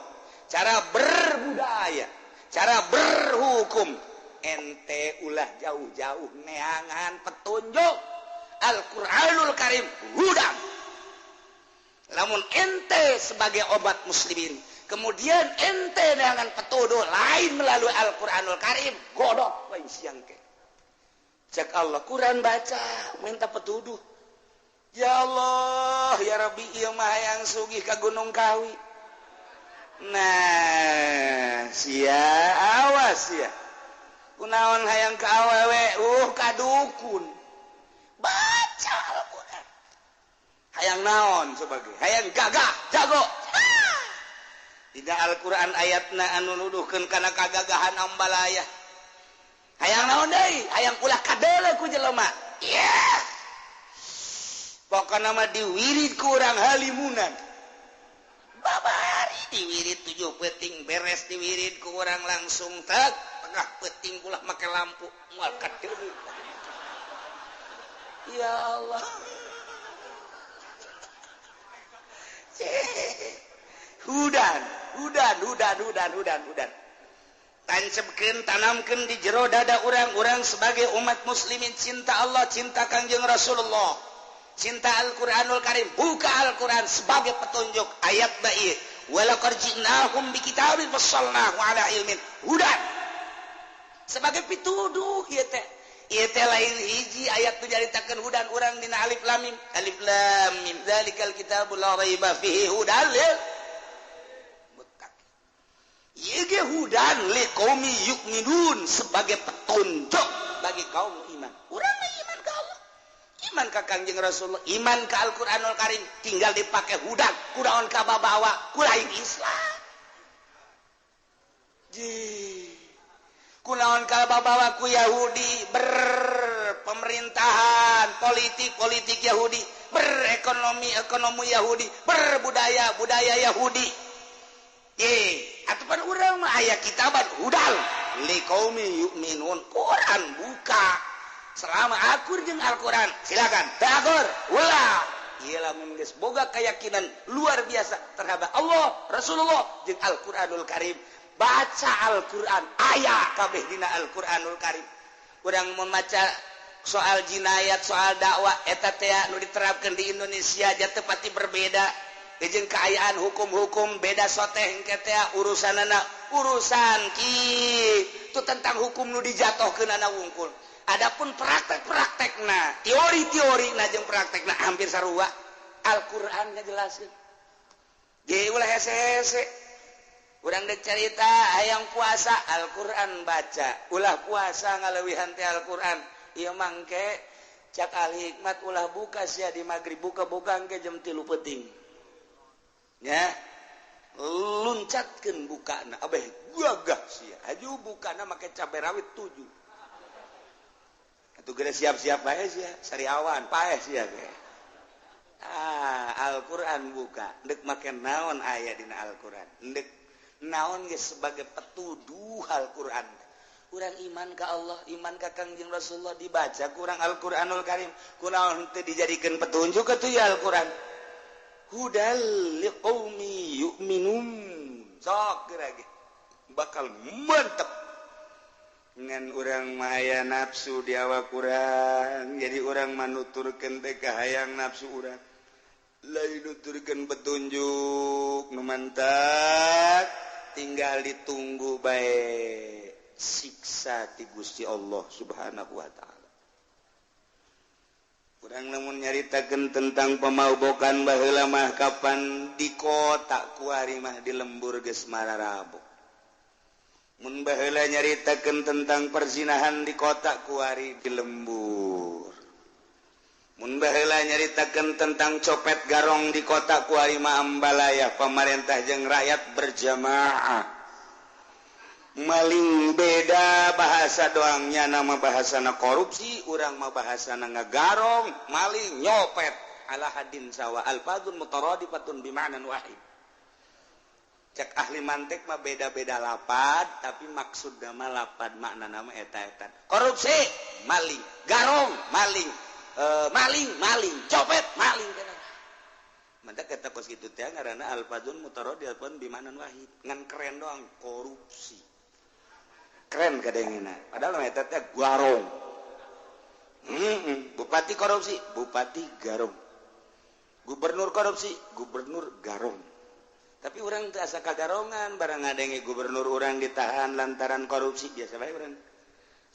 cara berbudaya cara berhukum ente ulah jauh-jauh neangan petunjuk Al-Qur'anul Karim hudan lamun ente sebagai obat muslimin kemudian ente neangan petuduh lain melalui Al-Qur'anul Karim godok wae siang ke cek Allah Quran baca minta petuduh ya Allah ya Rabbi ieu mah hayang sugih ka Gunung Kawi nah sia awas ya kunaon hayang ka awewe ka dukun baca Al-Quran hayang naon sebagai hayang gagah jago tidak Al-Quran ayatna anu nuduhkeun kana kagagahan ambalaya hayang naon deui hayang ulah kadeuleu ku jelema pokona mah diwirid ku urang halimunan babari diwirid 7 peuting beres diwirid ku urang langsung tek tengah peuting ulah make lampu moal kadeuleu ya Allah hudan tancapkeun tanamkeun di jero dada urang-urang sebagai umat muslimin cinta Allah cinta Kangjeng Rasulullah cinta Al-Qur'anul Karim buka Al-Qur'an sebagai petunjuk ayat baik walaqad ji'nahum bikitabin fassalnahu ala ilmin hudan sebagai pituduh ieu teh lain hiji ayat tu jaritakeun hudan urang dina alif lam mim zalikal kitabul la raiba fihi hudan lil Yege hudan liqaumi yu'minun sebagai petunjuk bagi kaum iman. Urang mah iman ka Allah. Iman ka Kangjeng Rasulullah, iman ka Al-Qur'anul Karim, tinggal dipake hudan, kunaon ka babawa, ku lain Islam. Kunaon ka babawa ku Yahudi berpemerintahan, politik Yahudi, ekonomi Yahudi, budaya Yahudi. Ataupun urang mah aya kitaban hudal liqaumi yu'minun Quran buka selama akur jeung Al-Quran silakan akur ulah ieu lamun geus boga keyakinan luar biasa terhadap Allah Rasulullah jeung Al-Qur'anul Karim baca Al-Qur'an aya kabeh dina Al-Qur'anul Karim urang mun maca soal jinayat soal dakwah eta teh anu diterapkeun di Indonesia aja teu pati berbeda jeung kaayaan hukum-hukum beda soteh engke teh urusanana urusan kitu tentang hukum nu dijatohkeunana wungkul. Adapun praktek-praktekna, teori-teorina jeung praktekna hampir sarua Al-Qur'an ngajelaskeun. Ge ulah hese-hese. Urang deuk carita hayang puasa Al-Qur'an baca, ulah puasa ngaleuwihan teh Al-Qur'an. Ieu mangke cak Al Hikmat ulah buka sia di magrib buka-buka engke jam 3 peuting. Ya luncatkeun bukana abeh gagah sia aju bukana make cabe rawit 7 atuh geus siap-siap bae sia sariawan paeh sia ge Al-Qur'an buka deuk make naon aya dina Al-Qur'an deuk naon geus sebagai petuduh Al-Qur'an urang iman ka Allah iman ka Kangjeng Rasulullah dibaca kurang Al-Qur'anul Karim kunaon teu dijadikeun petunjuk atuh ya Al-Qur'an hudal liqaumi yu'minun sok lagi bakal mantep dengan orang maya nafsu di awak kurang jadi orang manuturkan teka hayang nafsu orang lain nuturkan petunjuk nu mantap tinggal ditunggu baik siksa ti Gusti Allah Subhanahu wa taala. Urang namun nyaritakeun tentang pamaubokan baheula mah kapan di kota kuari mah di lembur geus mararabok. Mun baheula nyaritakeun tentang perzinahan di kota kuari di lembur. Mun baheula nyaritakeun tentang copet garong di kota kuari mah ambalaya pamarentah jeung rakyat berjamaah. Maling beda bahasa doangnya nama bahasana korupsi, urang mah bahasana ngagarong, maling nyopet ala hadin sawa alfadun mutaradifatun bima'nan wahid. Cek ahli mantek mah beda-beda lapad tapi maksud mah lapad makna nama eta-etan. Korupsi maling, garong maling, maling, copet maling kana. Mantap kata kos kitu teh ngaranna alfadun mutaradifun bima'nan wahid. Ngan keren doang korupsi. Keren kadengina. Padahal eta teh garong. Bupati korupsi, bupati garong. Gubernur korupsi, gubernur garong. Tapi orang teu asa kagarongan barang ngadenge gubernur orang ditahan lantaran korupsi biasa bae urang.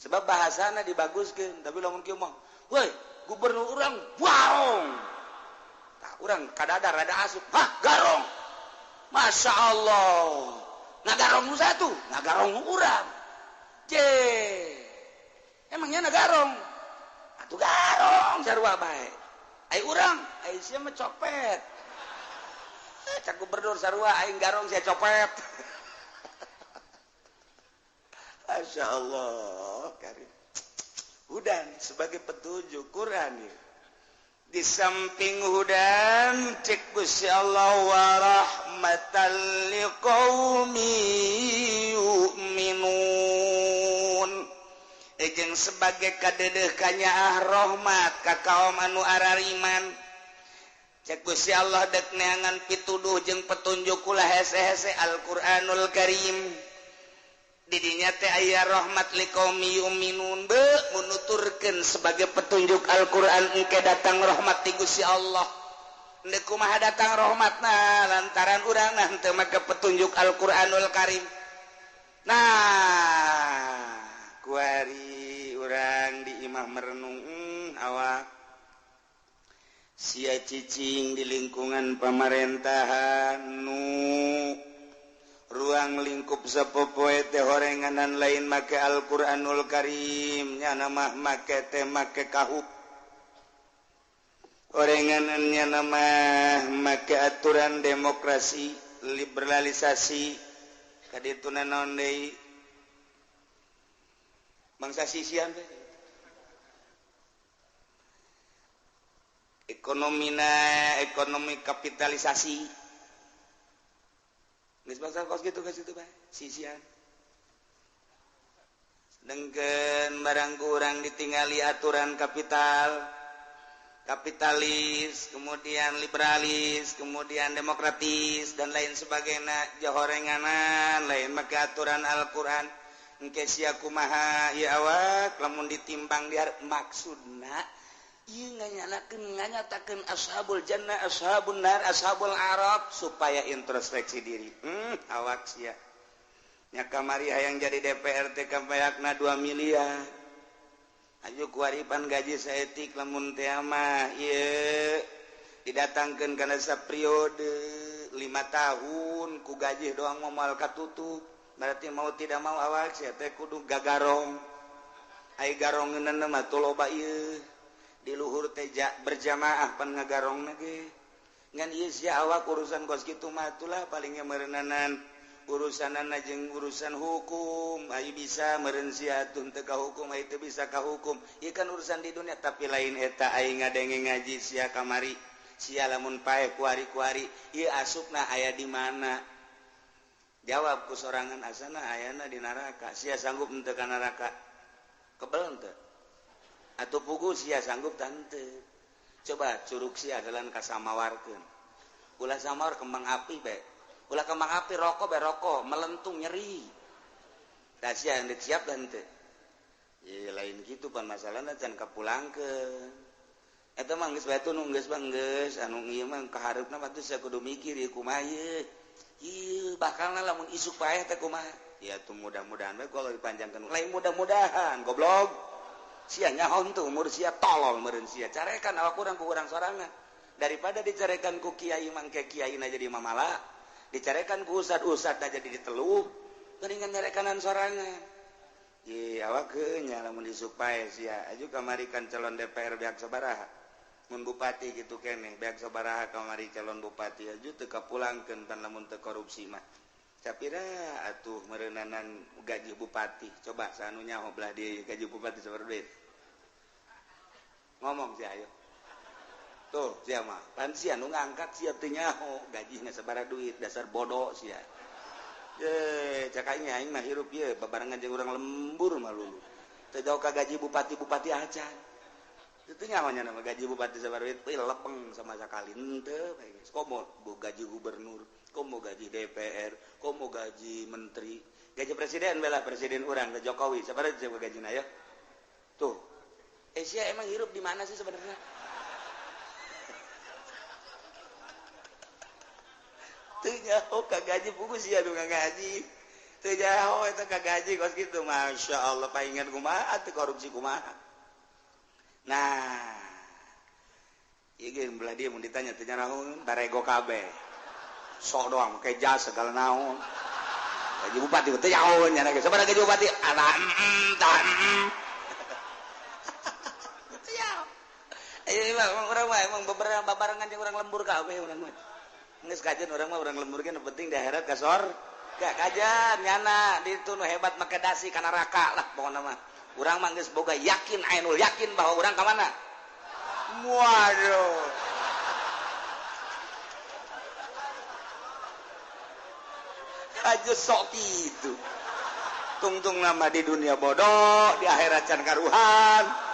Sebab bahasana dibaguskeun, tapi lamun kieu mah, "Woi, gubernur orang garong." Tah urang kadadar rada asup, "Hah, garong." Masya Allah. Ngagarong nu satu, ngagarong urang. Je. Emangnya nagarong? Atuh garong sarua bae. Ai urang, ai sia mah copet. Cak gubernur sarua aing garong saya copet. Masya Allah karim. Hudan sebagai petunjuk Quran ya. Di samping hudan cek Gusti Allah wa rahmatan liqaumi yu'minun. Jeung sebagai kadedeh kanyaah rahmat ka kaum anu arariman. Cek Gusti Allah dek neangan pituduh jeung petunjuk ulah hese-hese Al-Qur'anul Karim. Di dinya teh aya rahmat liqaumi yu'minun be menuturkeun sebagai petunjuk Al-Qur'an engke datang rahmat ti Gusti Allah. Endeu kumaha datang rahmatna lantaran urang teu make petunjuk Al-Qur'anul Karim. Nah, kuari urang di imah merenung awak sia cicing di lingkungan pemerintahan nu ruang lingkup sapopoe teh horenganan lain make Al-Qur'anul Karim nya nama make teh make kahuk horenganannya nama make aturan demokrasi liberalisasi kadituna naon deui bangsa sisian teh ekonomi kapitalisasi geus bangsa kos kitu bae sisian dengkeun barang kurang ditingali aturan kapitalis kemudian liberalis kemudian demokratis dan lain sebagainya jahorenganan lain make aturan Al-Qur'an engke sia kumaha ieu awak lamun ditimbang di maksudna ieu nganyatakeun ashabul jannah ashabun nar ashabul arab supaya introspeksi diri awak sia nya kamari hayang jadi DPR teh kampayakna 2 miliar aju kuaripan gaji saeutik lamun teh mah ieu didatangkeun kana saperiode 5 tahun ku gaji doang moal katutup berarti mau tidak mau awak sia teh kudu gagarong ai garongeunna mah teu loba ieu di luhur teh berjamaah pan ngagarongna ge ngan ieu sia awak urusan kos kitu mah atulah palingnya meureunnanan urusanana jeung urusan hukum ai bisa meureun sia tun teu ka hukum ai teu bisa ka hukum ieu kan urusan di dunia tapi lain eta ai ngadenge ngaji sia kamari sia lamun paeh kuari-kuari ieu asupna aya di mana jawab ku sorangan asana ayana di neraka sia sanggup henteu ka neraka kebel henteu atuh pugu sia sanggup tante coba curug sia dalan kasamawarkeun ulah samawar kembang api bae ulah kembang api rokok bae rokok melentung nyeri da sia hendak siap dan teu lain gitu pan masalahna can kapulangkeun eta mah geus bae tunu geus banggeus anu ieu mah kaharepna mah teh kudu mikir ieu kumaha ieu bakalna lamun isuk paeh teh kumaha ya tuh mudah-mudahan we kalau dipanjangkeun lain mudah-mudahan goblok sia nyaho teu umur sia tolol meureun sia carekan awak urang ku urang sorangan daripada dicarekan ku kiai mangke kiaina jadi mamala dicarekan ku ustad aja jadi diteluh mendingan nyarekanan sorangan awak nya lamun disupae sia aju kamarikan calon DPR beak sabaraha mun bupati gitu keneh beak sabaraha kamari calon bupati aju teu kapulangkeun tan lamun teu korupsi mah capira atuh meureunanan gaji bupati coba sanu nyaho belah di gaji bupati sabaraha duit ngomong sia ayo tuh sia mah pan sia nu ngangkat sia teu nyaho gajina sabaraha duit dasar bodoh sia cakainya aing mah hirup ieu babarengan jeung urang lembur mah lulu teu jauh ka gaji bupati acan teu nyaho nya nama gaji bupati sabaraha duit lepeng sama sakali henteu bae komo gaji gubernur komo gaji DPR komo gaji menteri gaji presiden bela presiden urang ke Jokowi sabaraha gajina ya tuh sia emang hirup di mana sih sebenarnya teu nyaho ka gaji pugus sia nu ngaji teu nyaho eta ka gaji kos kitu masyaallah paingan kumaha teu korupsi kumaha nah ieu ge belah dia mun ditanya teu nyaho barego kabeh sok doang make jas segala naon gaji bupati teu nyaho nya ge sabaraha gaji bupati teu nyaho urang mah emang beberapa babarengan jeung urang lembur kabeh urang mah geus kajian orang mah orang lembur ge nu penting di akhirat ka sorga kajian nyana ditu nu hebat make dasi kana neraka lah pokona mah urang mah geus boga yakin ainul yakin bahwa urang ka mana waduh aja sok kitu tungtung nama di dunia bodoh di akhirat can karuhan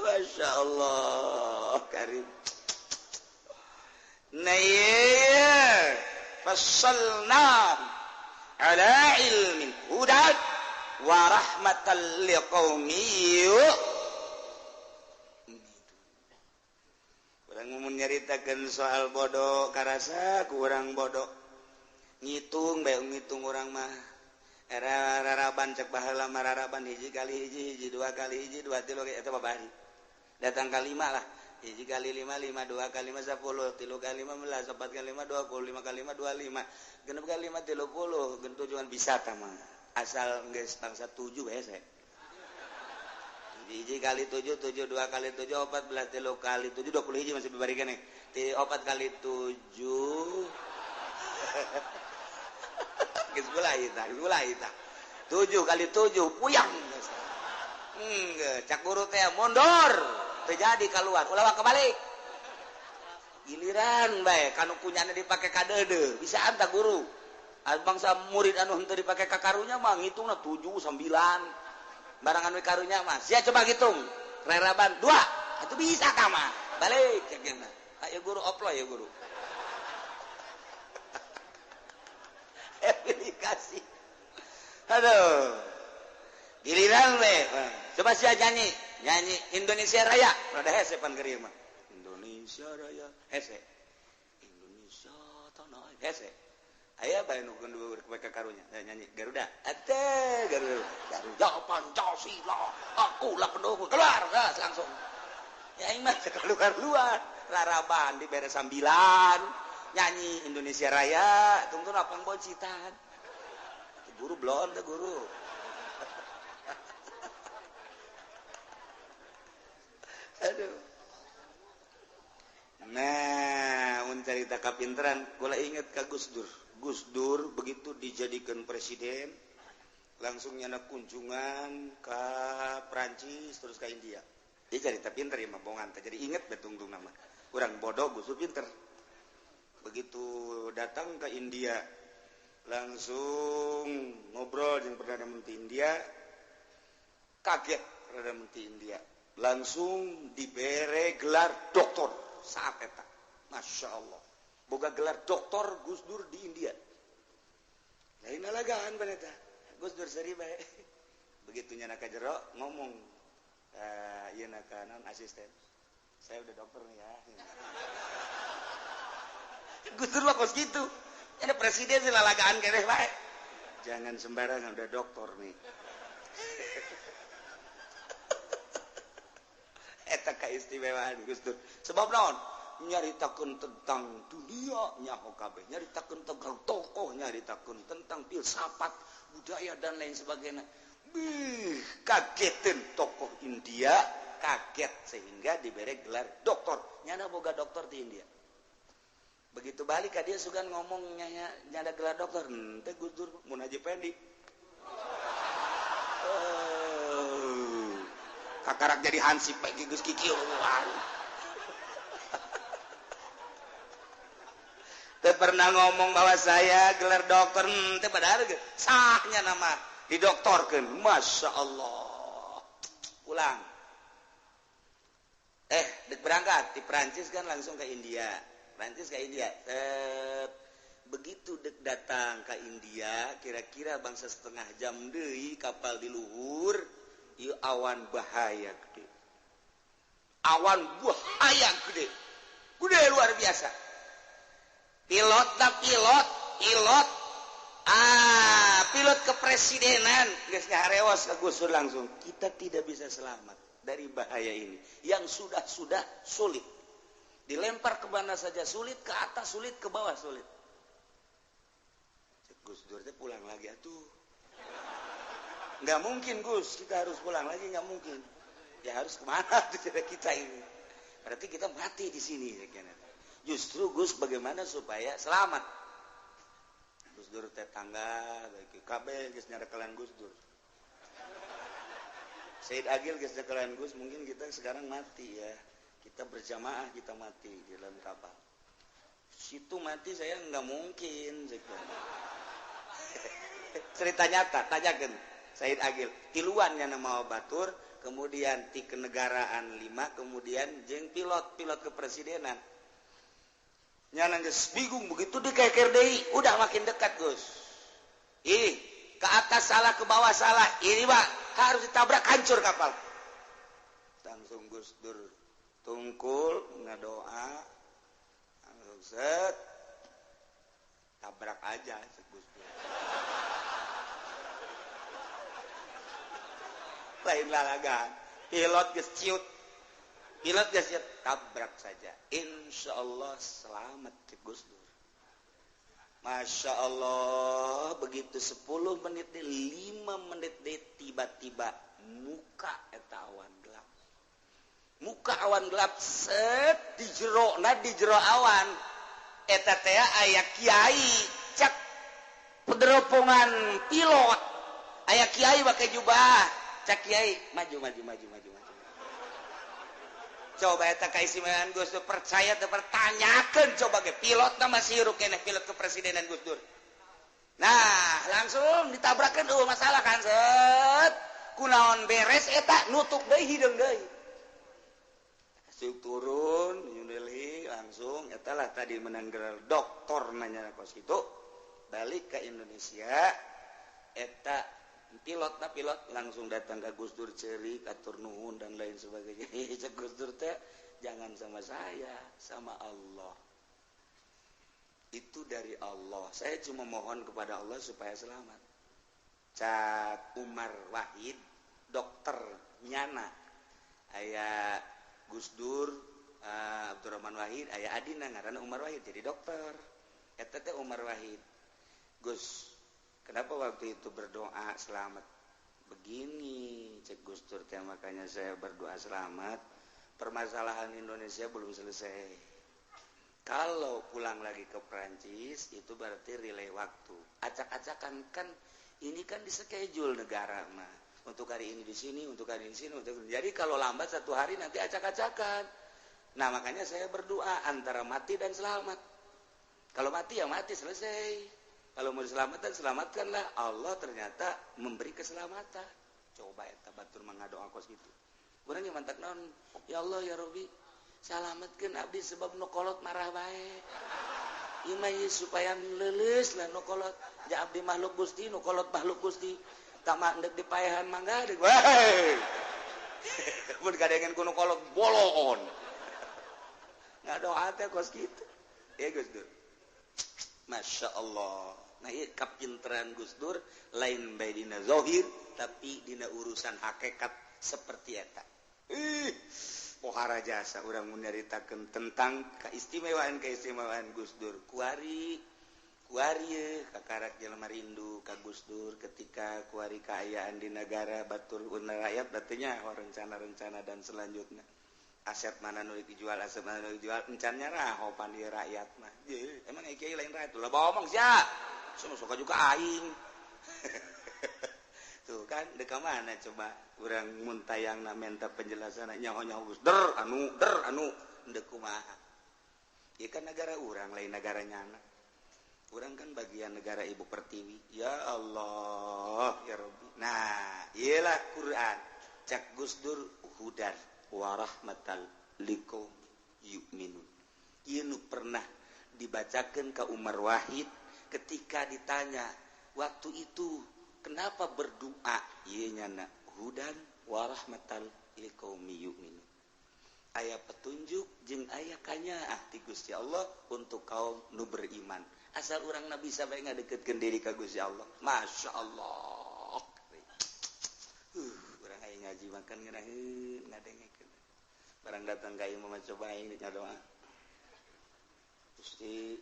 Masya Allah karim naya fassalna ala ilmin hudat wa rahmatan liqaumi urang mun nyaritakeun soal bodoh karasa ku urang bodoh ngitung bae ngitung urang mah era raraban cek baheula mah raraban hiji kali hiji dua kali hiji dua tilu eta babari datang kali 5 lah hiji kali 5 5 dua kali 5 10 tilu kali 15 4 kali 5 20 5 kali 5 25 genep kali 5 30 gen tujuan wisata mah asal geus bangsa 7 hese hiji kali 7 7 2 kali 7 14 tilu kali 7 20 hiji masih bibari keneh 4 kali 7 geus mulai tah 7 kali 7 puyang cak guru teh mondor terjadi keluar ulah kebalik giliran bae kanu kunyana dipake kadede bisa anta guru bangsa murid anu henteu dipake ka karunya mah ngitungna 7 9 barangan we karunya mah sia coba hitung reraban 2 atuh bisa ka mah balik cekna ayo guru oplo ya guru aplikasi aduh giliran we coba sia nyanyi Indonesia Raya rada hese pan geureum mah Indonesia Raya hese Indonesia tanah hese aya bae nu kundu ka karunya nyanyi Garuda ate Garuda Pancasila akulah pendukung keluar gas langsung ya ieu mah keluar raraban dibere sambilan nyanyi Indonesia Raya tungtun apang bocitan guru blon teh guru aduh nah mun carita kapinteran kula inget ka Gus Dur begitu dijadikan presiden langsung nyana kunjungan ke Perancis terus ke India dia carita pinter ya mah bongan jadi inget betungtung nama kurang bodoh Gus Dur pinter begitu datang ke India langsung ngobrol dengan Perdana Menteri India kaget Perdana Menteri India langsung dibere gelar doktor saat eta Masya Allah boga gelar doktor Gus Dur di India lain nalagaan baneta Gus Dur seri bae begitu nyana ka jero ngomong ieu na ka naon asisten saya udah dokter nih ya Gus Dur mah kos gitu nyana presiden sih lalagaan keneh bae jangan sembarangan udah dokter nih eta kaistimewaan Gus Dur sebab naon nyaritakeun tentang dunia nyaho kabeh nyaritakeun tentang tokoh nyaritakeun tentang filsafat budaya dan lain sebagainya kagetin tokoh India kaget sehingga diberi gelar doktor nyana boga doktor di India begitu balik ka dia sugan ngomong nyana gelar doktor teh Gus Dur mun Haji Pendi kakarak jadi hansip bagi Gus Kikiuan pernah ngomong bahwa saya gelar dokter teh padahal sahnya nama didoktorkeun Masya Allah ulang dek berangkat di Perancis kan langsung ke India begitu dek datang ke India kira-kira bangsa setengah jam deui kapal di luhur ieu awan bahaya gede luar biasa pilot kepresidenan geus ngareos ka Gus Dur langsung kita tidak bisa selamat dari bahaya ini yang sudah sulit dilempar ke mana saja sulit ke atas sulit ke bawah sulit Gus Dur teh pulang lagi atuh nggak mungkin Gus kita harus pulang lagi nggak mungkin ya harus kemana kita ini berarti kita mati di sini justru Gus bagaimana supaya selamat Gus Dur tetangga bagi kabeh geus nyarekelan Gus Dur Said Agil geus nyarekelan Gus mungkin kita sekarang mati ya kita berjamaah kita mati di dalam kapal situ mati saya nggak mungkin cerita nyata tanyakeun Said Agil tiluannya nama batur kemudian ti kenegaraan 5 kemudian jeung pilot kepresidenan nyana geus bingung begitu dikeker deui udah makin dekat Gus ini ke atas salah ke bawah salah ini Pak harus ditabrak hancur kapal langsung Gus Dur tungkul ngadoa langsung set tabrak aja Gus Dur lain lalagan pilot geus ciut tabrak saja insyaallah selamat Gus Dur Masya Allah begitu 10 menit 5 menit deh tiba-tiba muka awan gelap set di jero awan eta teh aya kiai cak pederopongan pilot aya kiai pakai jubah cak kiai maju coba eta kaistimewaan Gus Dur percaya teu pertanyakeun coba ge pilot masih hirup keneh pilot kepresidenan Gus Dur nah langsung ditabrakeun masalah kan set kunaon beres eta nutup deui hideung deui turun New Delhi langsung eta lah tadi menang gelar doktor nanya kos itu balik ke Indonesia eta pilot langsung datang ke Gus Dur ceri atur nuhun dan lain sebagainya Gus Dur teh jangan sama saya sama Allah itu dari Allah saya cuma mohon kepada Allah supaya selamat Cak Umar Wahid dokter nyana aya Gus Dur Abdurrahman Wahid aya adina ngaranna Umar Wahid jadi dokter eta teh Umar Wahid Gus kenapa waktu itu berdoa selamat begini cek Gus Dur teh makanya saya berdoa selamat permasalahan Indonesia belum selesai kalau pulang lagi ke Prancis itu berarti relay waktu acak-acakan kan ini kan di schedule negara mah untuk hari ini di sini untuk hari ini di sini jadi kalau lambat 1 hari nanti acak-acakan nah makanya saya berdoa antara mati dan selamat kalau mati ya mati selesai kalau mau diselamatkan, selamatkanlah. Allah ternyata memberi keselamatan. Coba eta batur mangadoa kos gitu. Urang yang mantak naon, ya Allah ya Rabbi, selamatkeun abdi sebab nu kolot marah bae. supaya leles lah nukolot ja abdi makhluk Gusti nukolot makhluk Gusti tak mandek di payahan mangga deuk wae mun kadengen ku nukolot bolon ngadoa teh kos kitu ya Gus Dur Masya Allah nah ieu kapinteran Gus Dur lain bae dina zahir tapi dina urusan hakikat seperti eta pohara jasa urang mun nyaritakeun tentang keistimewaan Gus Dur kuari kakarak jelema rindu ka Gus Dur ketika kuari kaayaan di negara batur una rakyat batunya rencana-rencana dan selanjutnya aset mana nu dijual aset mana nu dijual encannya raho pan ieu rakyat mah emang kiai lain rakyat lah bawa omong sia suka juga aing tuh kan dek mana coba urang mun tayangna menta penjelasan nyaho-nyaho Gus der anu deuk kumaha ieu kan negara urang lain negara nyana urang kan bagian negara ibu pertiwi ya Allah ya Rabbi nah ielah Quran cak Gus Dur hudan wa rahmatal liqaum yu'minun ieu nu pernah dibacakeun ka Umar Wahid ketika ditanya waktu itu kenapa berdoa ieu nyana hudan wa rahmatal liqaumi yu'minun aya petunjuk jeung aya kanyaah ti Gusti Allah untuk kaum nu beriman asal urangna bisa bae ngadeukeutkeun diri ka Gusti Allah Masya Allah urang aya ngaji makan ngeunaheun ngadengekeun barang datang ka ieu mah coba aing ngadoa Gusti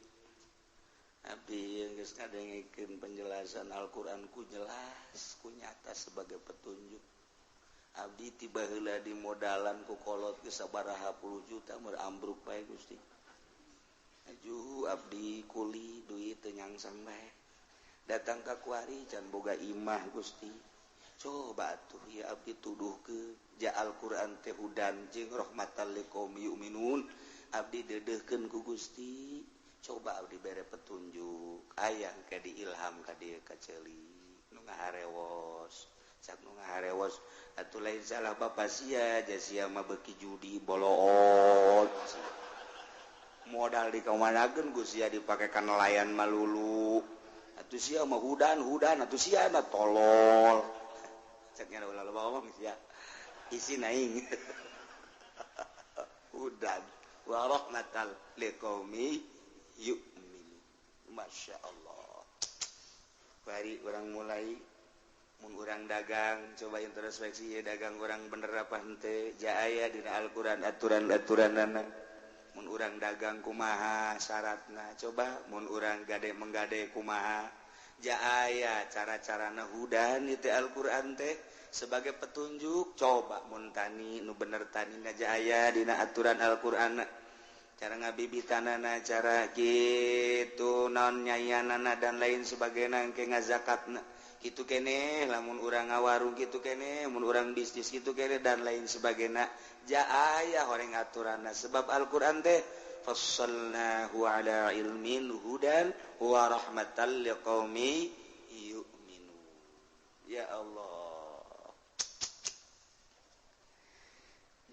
abdi geus ngadengekeun penjelasan Al-Qur'an ku jelas ku nyata sebagai petunjuk abdi tiba heula di modalan ku kolot geus sabaraha puluh juta meur ambruk bae Gusti aju abdi kuli duit teu nyangsang bae datang ka kuari can boga imah Gusti coba atuh ya abdi tuduhkeun ja Al-Qur'an teh hudan jeung rahmatal liqaumi yu'minun abdi deudeuhkeun ku Gusti coba abdi bere petunjuk aya ka diilham ka dieu ka ceuli nu ngaharewos cak nu ngaharewos atuh lain salah bapa sia ja sia mah beuki judi boloot modal dikamanakeun ku sia dipakekan nelayan malulu atuh sia mah hudan atuh sia mah tolol cak nya ulah loba ngomong sia isi naing hudan wa rahmatal liqaumi yu'minu Masya Allah bari orang mulai mun urang dagang coba introspeksi ya dagang urang bener apa henteu ja aya dina Al-Qur'an aturan-aturanna mun urang dagang kumaha syaratna coba mun urang menggade kumaha ja aya cara-carana hudan itu Al-Qur'an teh sebagai petunjuk coba mun tani nu bener tanina ja aya dina aturan Al-Qur'an cara ngabibitanana cara kitu naon nyayanana dan lain sebagainya engke ngazakatna kitu keneh lamun urang ngawarung kitu keneh mun urang bisnis kitu keneh dan lain sebagainya ja aya horeng aturanna sebab Al-Qur'an teh fassalnahu ala ilmin hudan wa rahmatal liqaumi yu'minun ya Allah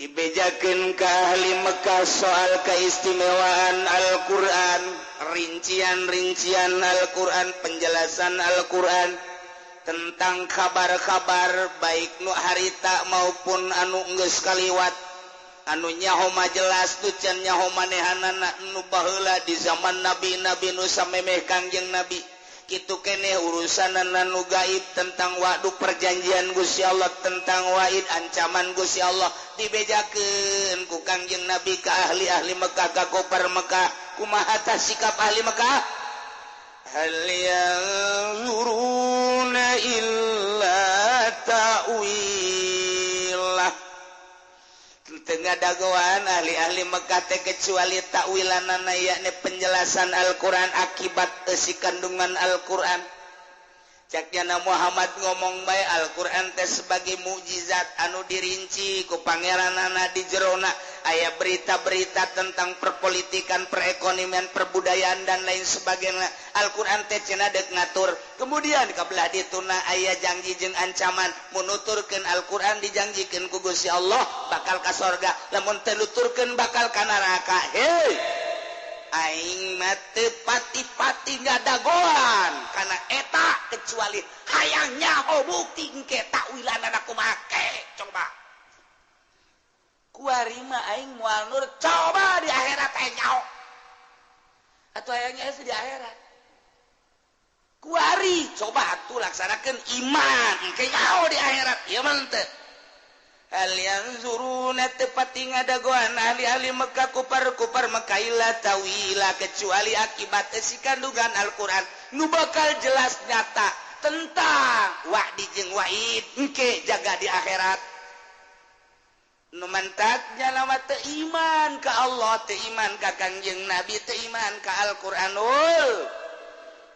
dibejakeun ka ahli Mekah soal keistimewaan Al-Qur'an rincian-rincian Al-Qur'an penjelasan Al-Qur'an tentang kabar-kabar baik nu harita maupun anu geus kaliwat anu nyaho mah jelas tu can nyaho manehanana nu baheula di zaman nabi-nabi nu samemeh Kangjeng Nabi kitu keneh urusanana nu gaib tentang waktu perjanjian Gusti Allah tentang waid ancaman Gusti Allah dibejakeun ku Kangjeng Nabi ka ahli-ahli Mekah ka gopar Mekah kumaha tah sikap ahli Mekah hal yanzuruna illa ta'wilah tengah dagoan ahli-ahli Mekah teh kecuali takwilanana yakni penjelasan Al-Qur'an akibat isi kandungan Al-Qur'an caknya Muhammad ngomong bae Al-Qur'an teh sebagai mukjizat anu dirinci ku pangeranana di jerona aya berita-berita tentang perpolitikan perekonomian perbudayaan dan lain sebagainya Al-Qur'an teh cenah deuk ngatur kemudian kabelah dituna aya janji jeung ancaman mun nuturkeun Al-Qur'an dijanjikeun ku Gusti Allah bakal ka sorga lamun teu nuturkeun bakal ka neraka hei aing mah teu pati-pati ngadagoan kana eta kecuali hayang nyaho bukti engke takwilanana kumaha coba kuari mah aing moal nur coba di akhirat teh nyaho atuh hayangnya di akhirat kuari coba atuh laksanakeun iman engke nyaho di akhirat ieu mah teu hal yanzuruna tepati ngadagoan ahli-ahli Mekah kupar-kupar Mekailah tawila kecuali akibat si kandungan Al-Quran nu bakal jelas nyata tentang wa'di jeung wa'id engke jaga di akhirat nu mantaknya lama teu iman ka Allah teu iman ka Kangjeng Nabi teu iman ka Al-Quranul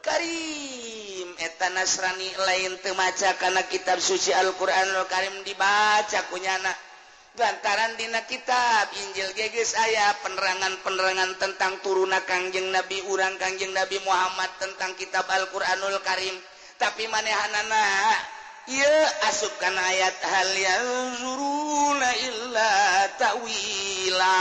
Karim eta Nasrani lain teu maca kana kitab suci Al-Qur'anul Karim dibaca kunyana lantaran dina kitab Injil geus aya penerangan-penerangan tentang turuna Kangjeng Nabi urang Kangjeng Nabi Muhammad tentang kitab Al-Qur'anul Karim tapi manehanana ieu asup kana ayat hal yanzuruna illa ta'wila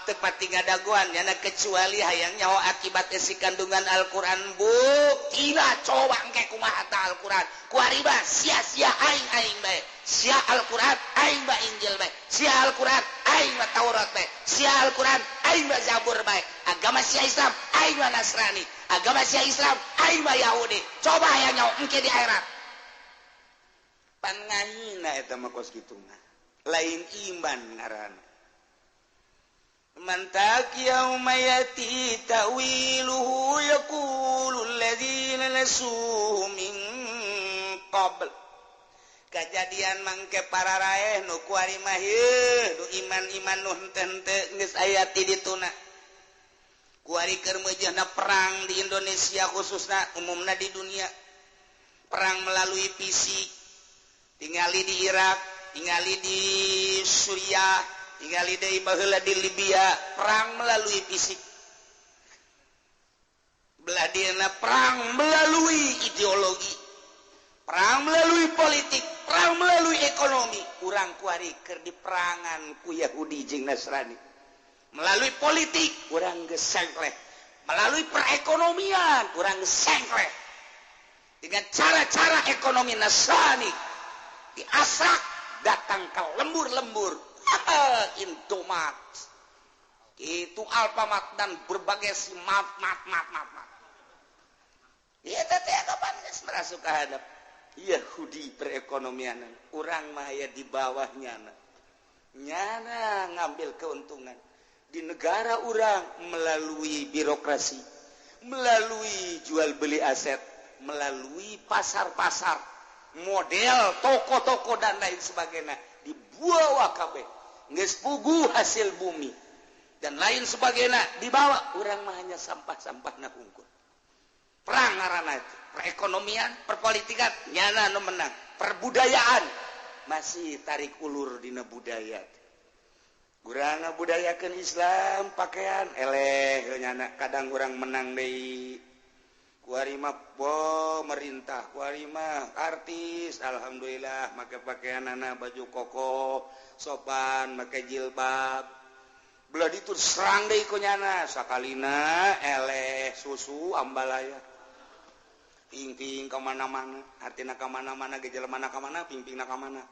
tepati ngadagoan nyana kecuali hayang nyaho akibat si kandungan Al-Quran buktina coba engke kumaha ta Al-Quran kuari bah sia-sia aing bae sia Al-Quran aing bah Injil bae sia Al-Quran aing bah Taurat bae sia Al-Quran aing bah Zabur bae agama sia Islam aing bah Nasrani agama sia Islam aing bah Yahudi coba hayang nyaho engke di akhirat pan ngahina eta mah kos kitu mah lain iman ngaranna mantak yauma yati ta'wiluhu yaqulul ladzina nasuhu min qabl kajadian mangke para raeh nu kuari mah nu iman-iman nu henteu geus aya ti dituna kuari keur meujeuhna perang di Indonesia khususna umumna di dunia perang melalui fisik tingali di Irak tingali di Suriah tinggali deui baheula di Libya perang melalui fisik belah dieuna perang melalui ideologi perang melalui politik perang melalui ekonomi urang kuari keur diperangan ku Yahudi jeung Nasrani melalui politik urang geus sengkleh melalui perekonomian urang geus sengkleh dengan cara-cara ekonomi Nasrani diasak datang ke lembur-lembur Indomaret itu Alfamart dan berbagai mat ya teh kapan geus merasuk ka hadap Yahudi perekonomian urang mah aya di bawahnya nyana ngambil keuntungan di negara urang melalui birokrasi melalui jual beli aset melalui pasar-pasar model toko-toko dan lain sebagainya dibawa kabeh geus puguh hasil bumi dan lain sebagainya dibawa urang mah hanya sampah-sampahna hungkul perang ngaranna itu perekonomian perpolitikan nyana nu menang perbudayaan masih tarik ulur dina budaya urang ngabudayakeun Islam pakaian eleh nyana kadang urang menang deui kuari mah merintah kuari mah artis alhamdulillah make pakaianana baju koko sopan make jilbab belah ditu serang deui ku nyana sakalina eleh susu ambalaya ping-ping ka mana-mana artina ka mana-mana ge jelemana ka mana ping-pingna ka mana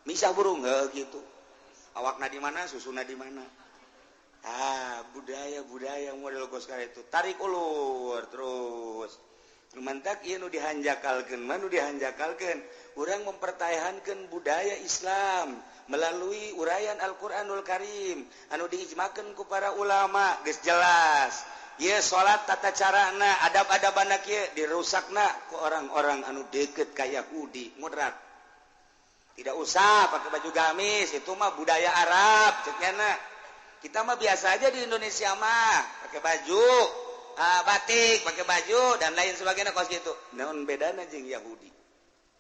misah burung heuh kitu awakna di mana susuna di mana budaya model gos kare itu tarik ulur terus mantak ieu nu dihanjakalkeun urang mempertahankeun budaya Islam melalui uraian Al-Qur'anul Karim anu diijmakeun ku para ulama geus jelas ieu salat tata carana adab-adabana kieu dirusakna ku orang-orang anu deukeut ka Yahudi moderat tidak usah pakai baju gamis itu mah budaya Arab ceukna kita mah biasa aja di Indonesia mah pakai baju batik pakai baju dan lain sebagainya kos gitu naon bedana jeung Yahudi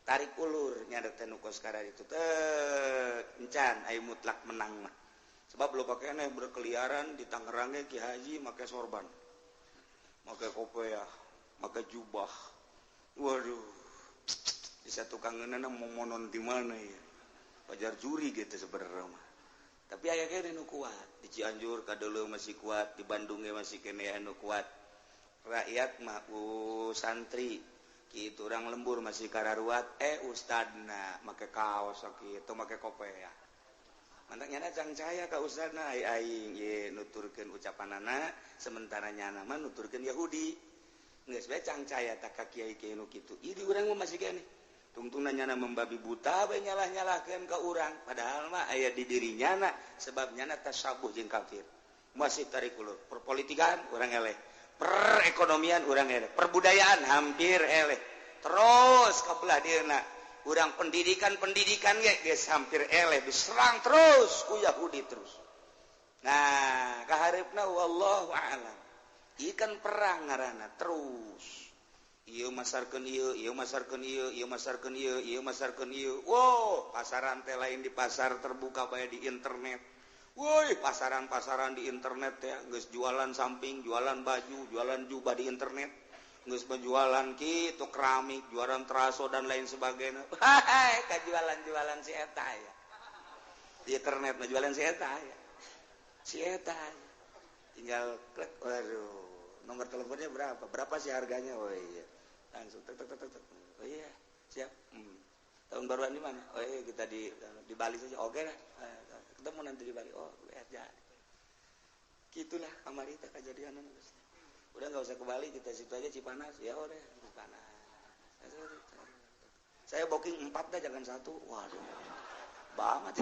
tarik ulur nyadet teh nu kos kara itu teh encan aya mutlak menang mah sebab lo pakaian berkeliaran di Tangerang Ki Haji make sorban make kopiah make jubah waduh bisa tukangeunana momonon di mana ya pajar juri gitu sebenarnya mah tapi aya kene nu kuat di Cianjur kadeuleung masih kuat di Bandungnya masih kene anu kuat rakyat mah santri kitu urang lembur masih kararuat ustadna make kaos kitu make kopea mantap nyana cang caya ka ustadna aing ye nuturkeun ucapanana sementara nyana mah nuturkeun Yahudi geus bae cang caya tak ka kiai-kiai nu kitu ieu di urang mah masih kene tungtungna nyana membabi buta bae nyalah-nyalahkeun ka urang padahal mah aya di dirinya na sebab nyana tasabuh jeung kafir masih tarik ulur perpolitikan urang eleh perekonomian urang eleh perbudayaan hampir eleh terus kabelah dieuna urang pendidikan ge geus hampir eleh diserang terus ku Yahudi terus nah kaharepna wallahu a'lam ikan perang ngaranna terus ieu masarkeun ieu masarkeun ieu masarkeun ieu masarkeun ieu wow pasaran teh lain di pasar terbuka bae di internet woi pasaran-pasaran di internet teh geus jualan samping jualan baju jualan jubah di internet geus penjualan kitu keramik jualan teraso dan lain sebagainya hai kajualan-jualan si eta ya di internet mah jualan si eta ya si eta tinggal klik waduh nomor teleponnya berapa sih harganya oh iya langsung tek oh iya siap tahun baruan di mana oh iya kita di Bali saja oke lah ketemu nanti di Bali oh lihat jadi gitulah amarita kejadian udah nggak usah ke Bali kita situ aja Cipanas ya udah Cipanas saya booking 4 dah jangan 1 waduh banget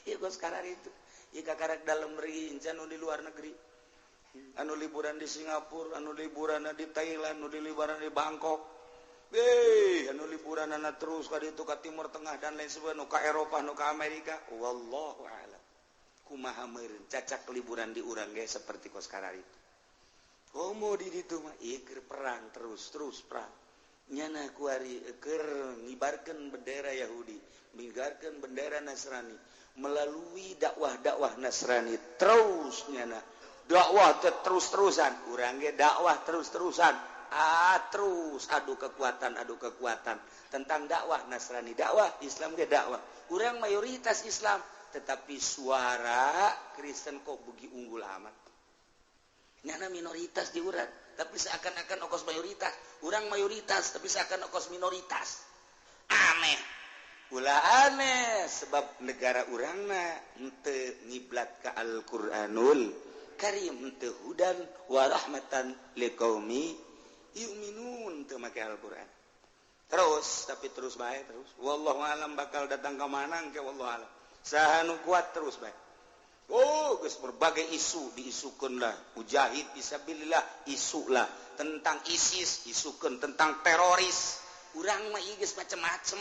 iya gue sekarang itu iya kakarak dalam negeri anu di luar negeri anu liburan di Singapura anu liburan di Thailand anu liburan di Bangkok anu liburan anak terus ka ditu ka Timur Tengah dan lain sebagainya nu ka Eropa nu ka Amerika wallahu a'lam kumaha meureun cacak liburan di urang ge seperti kos sekarang itu komo di ditu mah ieu perang terus perang nyana kuari keur ngibarkeun bendera Yahudi ngibarkeun bendera Nasrani melalui dakwah Nasrani terus nyana dakwah terus-terusan urang ge dakwah terus-terusan terus adu kekuatan tentang dakwah Nasrani dakwah Islam ge dakwah urang mayoritas Islam tetapi suara Kristen kok beugi unggul amat nyana minoritas di urang tapi seakan-akan ongkos mayoritas urang mayoritas tapi seakan ongkos minoritas aneh ulah aneh sebab negara urangna henteu ngiblat ka Al-Qur'anul Karim teu hudan wa rahmatan liqaumi yu'minun teu make Al-Qur'an terus tapi terus bae terus wallahu alam bakal datang ka manang ke wallahu alam saha nu kuat terus bae geus berbagai isu diisukeun lah mujahid fisabilillah isu lah tentang ISIS isukeun tentang teroris urang mah ieu geus macem-macem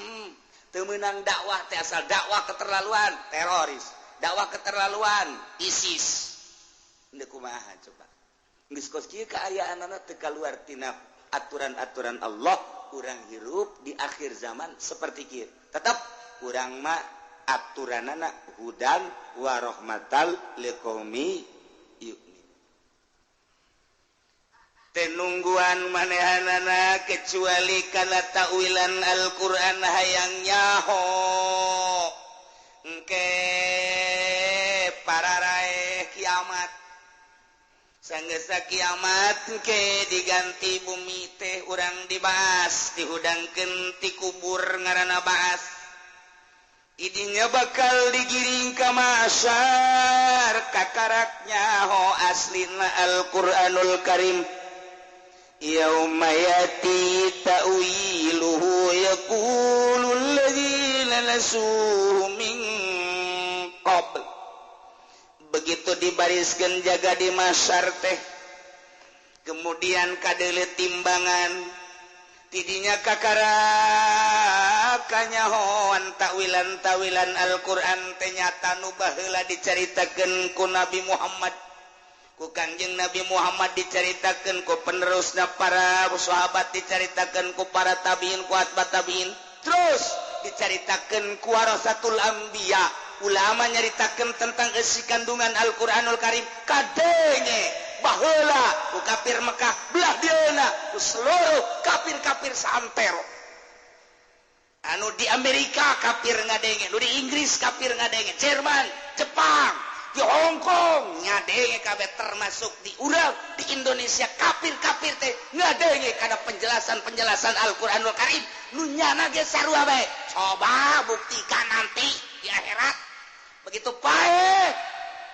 teu meunang dakwah teh asal dakwah keterlaluan teroris dakwah keterlaluan ISIS ndeu kumaha coba geus kos kieu kaayaanana teu kaluar tina aturan-aturan Allah urang hirup di akhir zaman seperti kieu tetep urang mah aturanana hudan wa rahmatal liqaumi yu'min tenungguan manehanana kecuali kana ta'wilan Al-Qur'an hayang nyaho engke pararae kiamat sanggeus kiamat ke diganti bumi teh urang dibahas dihudangkeun ti kubur ngaranna baas idinya bakal digiring ka mahsyar kakaraknya ho aslina Al-Qur'anul Karim yauma yati ta'wiluhu yaqulul ladzina nasuhu min qabl begitu dibariskeun jaga di mahsyar teh kemudian kadeuleu timbangan tidinya kakarakanya hoan tawilan Al-Qur'an teh nyata nu baheula dicaritakeun ku Nabi Muhammad ku Kangjeng Nabi Muhammad dicaritakeun ku penerusna para sahabat dicaritakeun ku para tabiin ku atba tabiin terus dicaritakeun ku warasatul anbiya ulama nyaritakeun tentang isi kandungan Al-Qur'anul Karim kadenge baheula ku kafir Mekah belah dieuna ku seluruh kafir-kafir santero anu di Amerika kafir ngadenge, nu di Inggris kafir ngadenge, Jerman, Jepang, di Hong Kong ngadenge kabeh termasuk di urang di Indonesia kafir-kafir teh ngadenge karena penjelasan Al-Qur'anul Karim nu nyana ge sarua bae. Coba buktikan nanti di akhirat. Begitu pae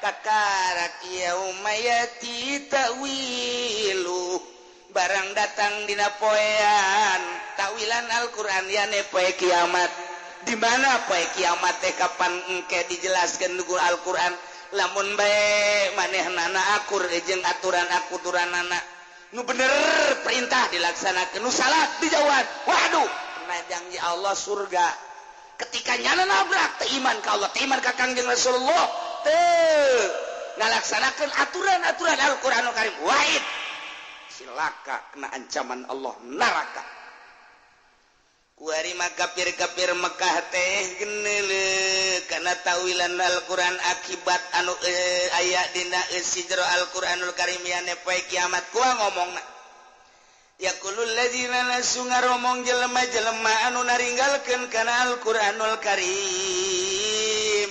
kakarak yauma yati ta'wilu barang datang dina poean takwilan Al-Qur'an yane poe kiamat. Di mana poe kiamat teh kapan engke dijelaskeun ku Al-Qur'an lamun bae manehnana akur jeung aturan-aturanana nu bener perintah dilaksanakeun nu salah dijauhan. Waduh pernah janji Allah surga ketika nyana nabrak teh iman ka Allah teh iman ka Kangjeng Rasulullah teh ngalaksanakeun aturan-aturan Al-Qur'anul Karim wahid silaka kena ancaman Allah neraka. Kuari mah kafir-kafir Mekah teh geneuleuh kana tawilan Al-Qur'an akibat anu aya dina sijro Al-Qur'anul Karim yane poe kiamat kumaha ngomongna. Yaqulul ladzina lasu ngaromong jelema-jelema anu naringgalkeun kana Al-Qur'anul Karim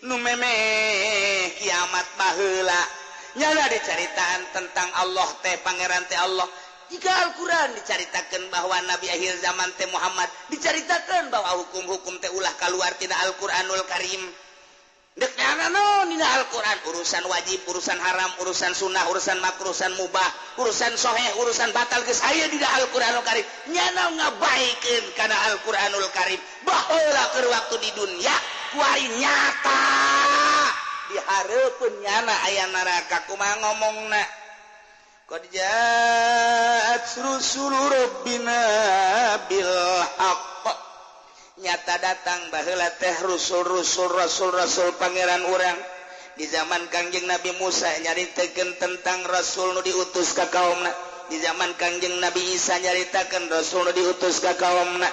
nu memeh kiamat baheula nyana dicaritaan tentang Allah teh pangeran teh Allah. Jika Al-Quran diceritakan bahwa Nabi akhir zaman teh Muhammad diceritakan bahwa hukum-hukum teh ulah keluar tina Al-Quranul Karim. Dek naon dina Al-Quran urusan wajib, urusan haram, urusan sunnah, urusan makruh, urusan mubah, urusan soheh, urusan batal geus aya dina Al-Quranul Karim. Nyana ngabaikeun kana Al-Quranul Karim baheula keur waktu di dunia kuari nyata dihareupeun nyana aya neraka kumaha ngomongna. Qad ja'at rusul rabbina bil haqq nyata datang baheula teh rasul pangeran urang di zaman Kangjeng Nabi Musa nyaritakeun tentang rasul nu diutus ka kaumna. Di zaman Kangjeng Nabi Isa nyaritakeun rasul nu diutus ka kaumna.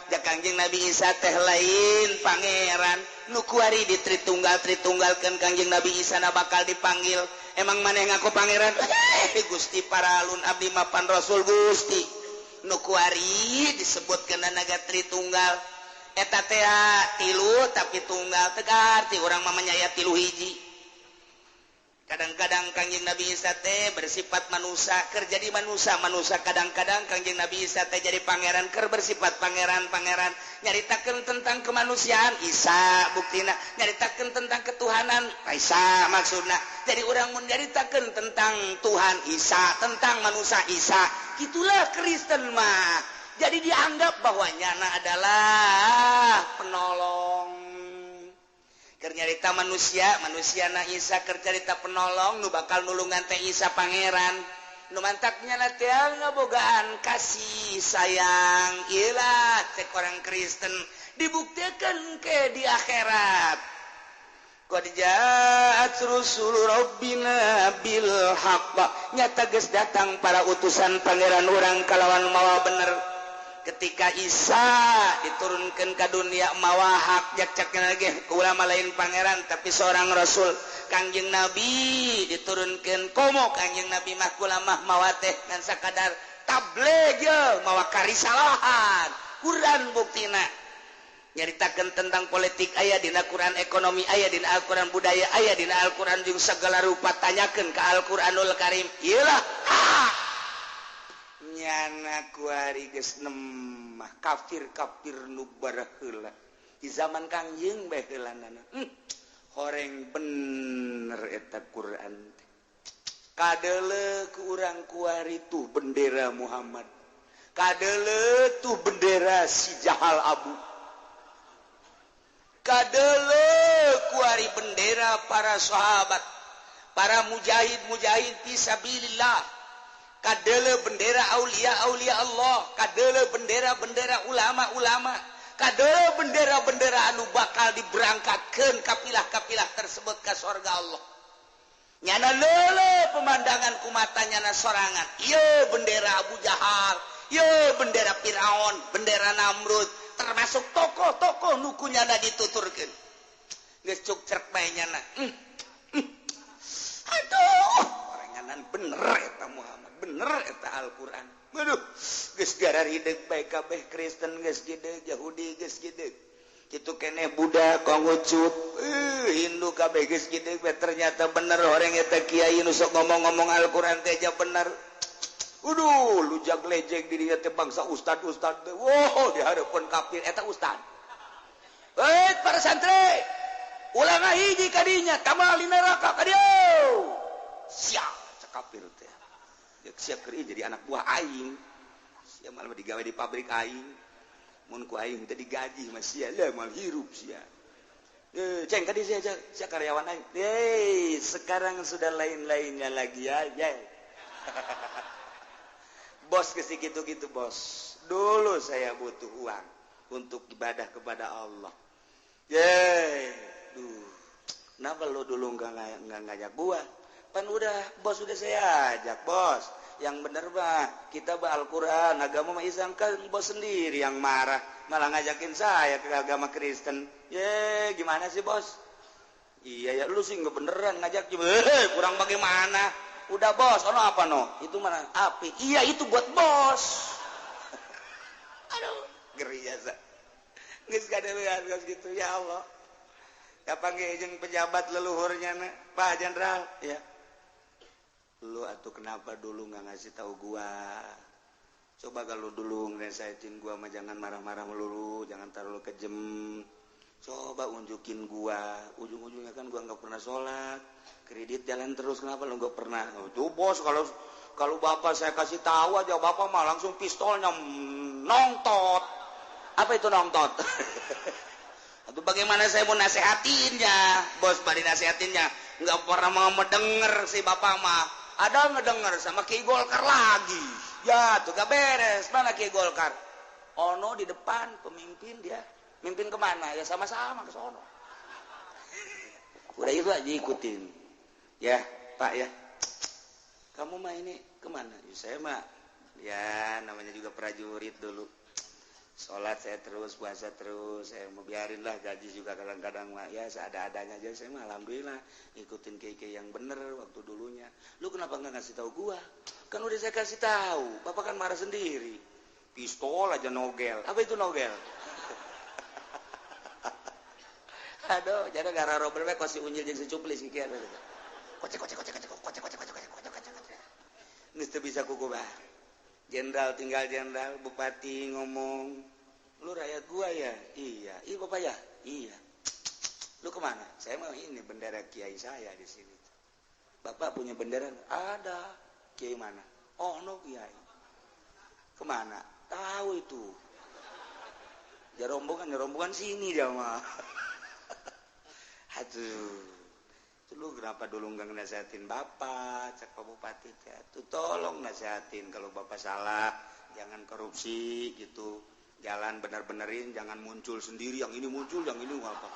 Da Kangjeng Nabi Isa teh lain pangeran nu kuari ditritunggalkeun Kangjeng Nabi Isa na bakal dipanggil. Emang maneh ngaku pangeran? Gusti Paralun abdi mapan Rasul Gusti. Nu kuari disebutkeun naga Tritunggal. Eta teh tilu tapi tunggal teh arti urang mah nyaya tilu hiji. Kadang-kadang Kangjeng Nabi Isa teh bersifat manusia, keur jadi manusia kadang-kadang Kangjeng Nabi Isa teh jadi pangeran, keur bersifat pangeran nyaritakeun tentang kemanusiaan Isa buktina, nyaritakeun tentang ketuhanan Isa maksudna. Jadi urang mun nyaritakeun tentang Tuhan Isa, tentang manusia Isa, itulah Kristen mah. Jadi dianggap bahwa nyana adalah penolong. Keur nyarita manusia na Isa keur carita penolong nu bakal nulungan teh Isa pangeran. Nu mantaknya na teh ngabogaan kasih sayang. Iyalah cek orang Kristen dibuktikan ke di akhirat. Qad ja'at rusul rabbina bil haqq nyata geus datang para utusan pangeran urang kalawan mawa bener. Ketika Isa diturunkan ke dunia mawa hak jak-jakna lagi ulama lain pangeran tapi seorang rasul Kangjeng Nabi diturunkan komo Kangjeng Nabi mah ulama mawa teh ngan sakadar tabligh mawa karisalahan Quran buktina nyaritakeun tentang politik aya dina Quran, ekonomi aya dina Al-Quran, budaya aya dina Al-Quran jeung segala rupa tanyakeun ka Al-Quranul Karim. Iyalah nyana kuari geus nemah kafir-kafir nu baraheula di zaman Kangjeng bae heulanana horeng bener eta Quran teh kadeuleu ku urang kuari tuh bendera Muhammad, kadeuleu tuh bendera si Jahal Abu, kadeuleu kuari bendera para sahabat, para mujahid fisabilillah, kadeuleu bendera aulia Allah, kadeuleu bendera ulama-ulama, kadeuleu bendera anu bakal diberangkatkeun kapilah-kapilah tersebut ka surga Allah. Nyana leuleuh pemandangan ku mata nyana sorangan. Ieu bendera Abu Jahal, ieu bendera Firaun, bendera Namrud, termasuk tokoh-tokoh nu kunyana dituturkeun. Geus cuk cerek bae nyana. Aduh, oranganan bener eta Muhammad. Bener eta Al-Quran waduh geus gara hideg bae kabeh Kristen geus gede Yahudi geus gede kitu keneh Buddha Konghucu Hindu kabeh geus gede ternyata bener orang eta kiai nu sok ngomong-ngomong Al-Qur'an teh aja bener. Waduh lujag lejeg diri teh bangsa ustad teh wow di hareupeun kafir eta ustad. Para santri ulang hiji kadinya tamal di neraka ka dieu. Siap cek kafir teh. Siap keur jadi anak buah aing. Sia malah digawe di pabrik aing. Mun ku aing teh digaji mah sia lah mal hirup sia. Ceng tadi sia karyawan aing. Sekarang sudah lain-lainnya lagi ya. Bos kesi gitu-gitu bos. Dulu saya butuh uang untuk ibadah kepada Allah. Kenapa lo dulu nggak ngajak gua? Pan udah bos udah saya ajak bos. Yang bener mah kita Al-Quran agama mah Islam kan bos sendiri yang marah malah ngajakin saya ke agama Kristen. Gimana sih bos? Iya ya lu sih nggak beneran ngajak kurang bagaimana? Udah bos, ono apa no? Itu mana api? Iya itu buat bos. Aduh, ngeri ya sa. Geus kadewean geus gitu ya Allah. Kapan ge jeung pejabat leluhurnya na, Pak Jenderal, ya. Lu atuh kenapa dulu nggak ngasih tahu gua? Coba kalau dulu ngeresahin gua mah jangan marah-marah melulu, jangan terlalu kejem. Coba unjukin gua, ujung-ujungnya kan gua nggak pernah sholat, kredit jalan terus, kenapa lu nggak pernah? Tuh bos, kalau bapak saya kasih tahu aja, bapak mah langsung pistolnya nongtot. Apa itu nongtot? Atau bagaimana saya mau nasehatinnya, bos bari nasehatinnya, nggak pernah mau mendengar si bapak mah. Ada ngedenger sama Ki Golkar lagi. Ya tuh gak beres, mana Ki Golkar? Ono di depan pemimpin dia. Mimpin kemana? Ya sama-sama ke sono. Udah itu aja ikutin. Ya Pak ya. Kamu mah ini kemana? Ya, saya mah ya namanya juga prajurit dulu. Sholat saya terus, puasa terus. Saya mau biarin lah gaji juga kadang-kadang mah. Ya seada-adanya aja. Saya mah alhamdulillah ikutin KK yang bener waktu dulunya. Lu kenapa nggak ngasih tahu gua? Kan udah saya kasih tahu. Bapak kan marah sendiri. Pistol aja nogel. Apa itu nogel? Aduh, jadi gara Robert Beck kasih unyil jeung secuplis kieu. Kocek. Geus teu bisa kuku bah. Jenderal tinggal jenderal, bupati ngomong, "Lu rakyat gua ya?" "Iya." "Iya, Bapak ya?" "Iya." "Lu kemana?" "Saya mau ini bendera kiai saya di sini." "Bapak punya bendera?" "Ada." "Kiai mana?" "Oh, no kiai." "Kemana?" "Tahu itu." Ya rombongan sini dia mah. Aduh. Lu kenapa dulu nggak nasehatin bapak, cek Pak Bupati tuh tolong nasehatin kalau bapak salah, jangan korupsi gitu, jalan bener-benerin, jangan muncul sendiri, yang ini muncul, yang ini apa,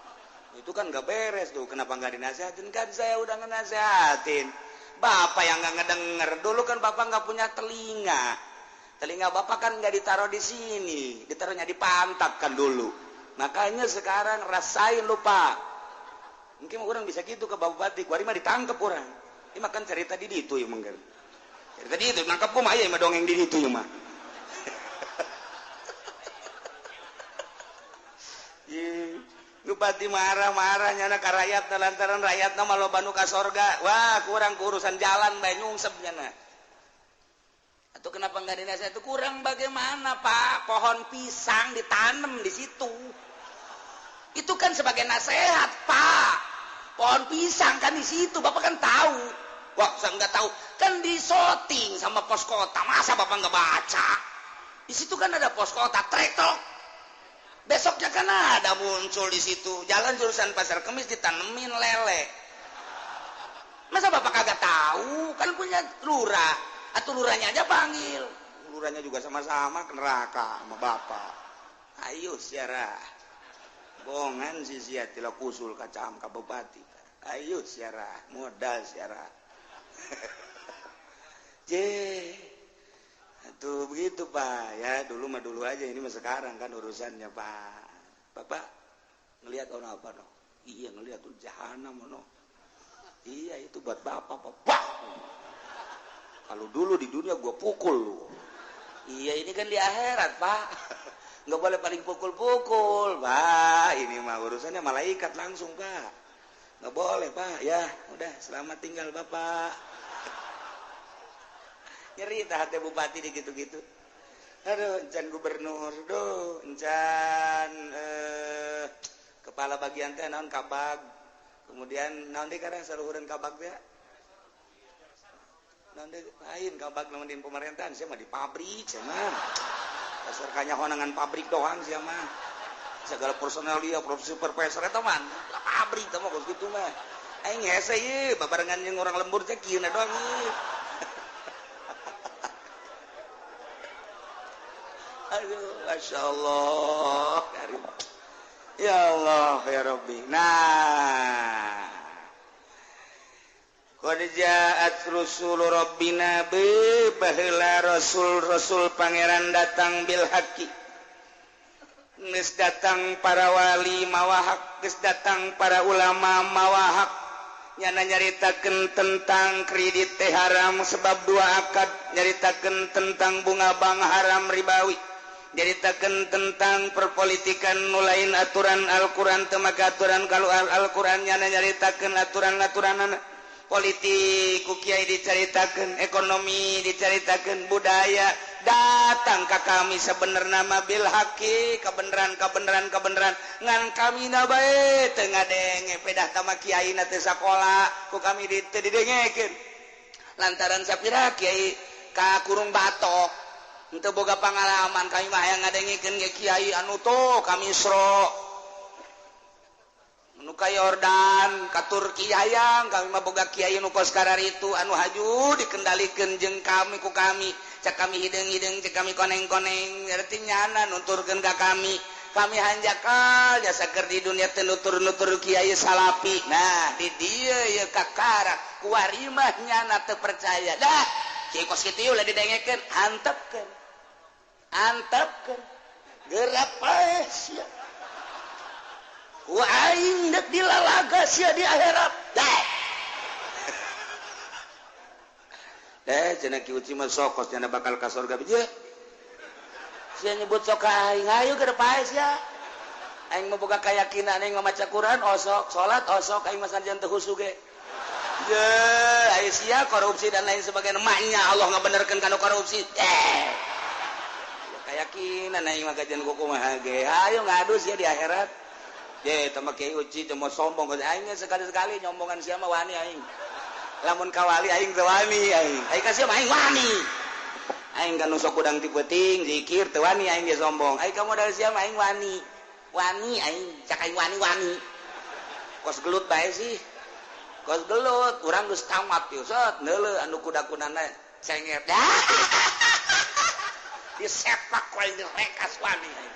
itu kan nggak beres tuh, kenapa nggak dinasehatin? Kan saya udah ngenasehatin, bapak yang nggak ngedenger, dulu kan bapak nggak punya telinga bapak kan nggak ditaruh di sini, ditaruhnya di pantat kan dulu, makanya sekarang rasain lupa. Mungkin orang bisa gitu ke Bupati, kuari mah ditangkep orang. Ini makan cerita di ditu ya mungkin. Cerita di ditu, nangkep ku mah aya mah dongeng di ditu ya mah. Bupati marah-marahnya na ka rakyat lantaran rakyatna mah loba nu ka sorga. Wah, kurang urusan jalan bae nyungsepnya na. Atau kenapa enggak dinasihat itu kurang bagaimana, Pak? Pohon pisang ditanam di situ. Itu kan sebagai nasihat, Pak. Pohon pisang kan di situ, Bapak kan tahu. Wah, saya nggak tahu. Kan di shooting sama pos kota. Masa Bapak nggak baca? Di situ kan ada pos kota, trektok. Besoknya kan ada muncul di situ. Jalan jurusan Pasar Kemis ditanemin lele. Masa Bapak kagak tahu? Kan punya lurah. Atau lurahnya aja panggil. Lurahnya juga sama-sama ke neraka sama Bapak. Ayo siarah. Bongan si sia tila kusul kacam ka bupati. Ayo siarah, modal siarah. Tuh begitu Pak ya, dulu mah dulu aja, ini mah sekarang kan urusannya Pak. Bapak ngelihat orang apa no? Iya ngelihat tuh jahanam no. Iya itu buat Bapak. Kalau dulu di dunia gua pukul lu. Iya ini kan di akhirat Pak. Nggak boleh paling pukul-pukul Pak. Ini mah urusannya malaikat langsung Pak. Nggak boleh Pak. Ya udah selamat tinggal Bapak. Nyeri hati bupati di gitu-gitu. Aduh encan gubernur. Duh encan kepala bagian teh naon kabag. Kemudian naon deh karena saluhureun kabag teh. Nanti lain kabak namun di pemerintahan saya mah di pabrik saya mah dasar kanya honangan pabrik doang saya mah segala personel dia supervisor eta mah pabrik teh mah gitu mah aing hese ye babarengan jeung orang lembur teh kieu na doang ye aduh masyaallah ya Allah ya Rabbi nah qad ja'at rusul rabbina baheula rasul pangeran datang bil haqqi geus datang para wali mawahak geus datang para ulama mawahak nyana nyaritakeun tentang kredit teh haram sebab dua akad nyaritakeun tentang bunga bank haram ribawi nyaritakeun tentang perpolitikan nu lain aturan Al-Qur'an teu make aturan kalau Al-Qur'an nyana nyaritakeun aturan-aturanana politik ku kiai diceritakan ekonomi diceritakan budaya datang ke kami sebenarnya mah bil haqi kebenaran ngan kami na bae teu ngadenge pedah tama kiai na teu sakola ku kami didengekeun lantaran sapira kiai ka kurung batok henteu boga pangalaman kami mah hayang ngadengekeun ge kiai anu to kami isro nu ka Yordan ka Turki hayang kami mah boga kiai nu kos karar itu anu haju dikendalikeun jeung kami ku kami cak kami hideung-hideung cak kami koneng-koneng arti nyana nuturkeun ka kami hanjakal jasa keur di dunia teh nutur-nutur kiai salapi nah di dieu ye kakara kuari mah nyana teu percaya dah kiai kos kitu ulah didengekeun antepkeun geurap pae sia wa aing dek dilalaga sia di akhirat cenah ki uci mah sokos cenah bakal ka surga bijeu sia nyebut sok aing ayo keur pae sia aing mah boga kayakinan aing mah maca Quran osok salat osok aing mah sanjan teu husu ge ye aya sia korupsi dan lain sebagainya maknya Allah ngabenerkeun kana korupsi keyakinan aing mah kajian kumaha ge ayo ngadu sia di akhirat ye tambah kiai uci teu mau sombong aing sekali-sekali nyombongan sia mah wani aing lamun ka wali aing teu wani aing ka sia mah aing wani aing kan sok udang ti peuting zikir teu wani aing ge sombong aing ka modal sia mah aing wani aing cak aing wani kos gelut bae sih kos gelut urang geus tamat ieu set neuleuh anu kuda-kudana cenget disepak ku aing rekas wani aing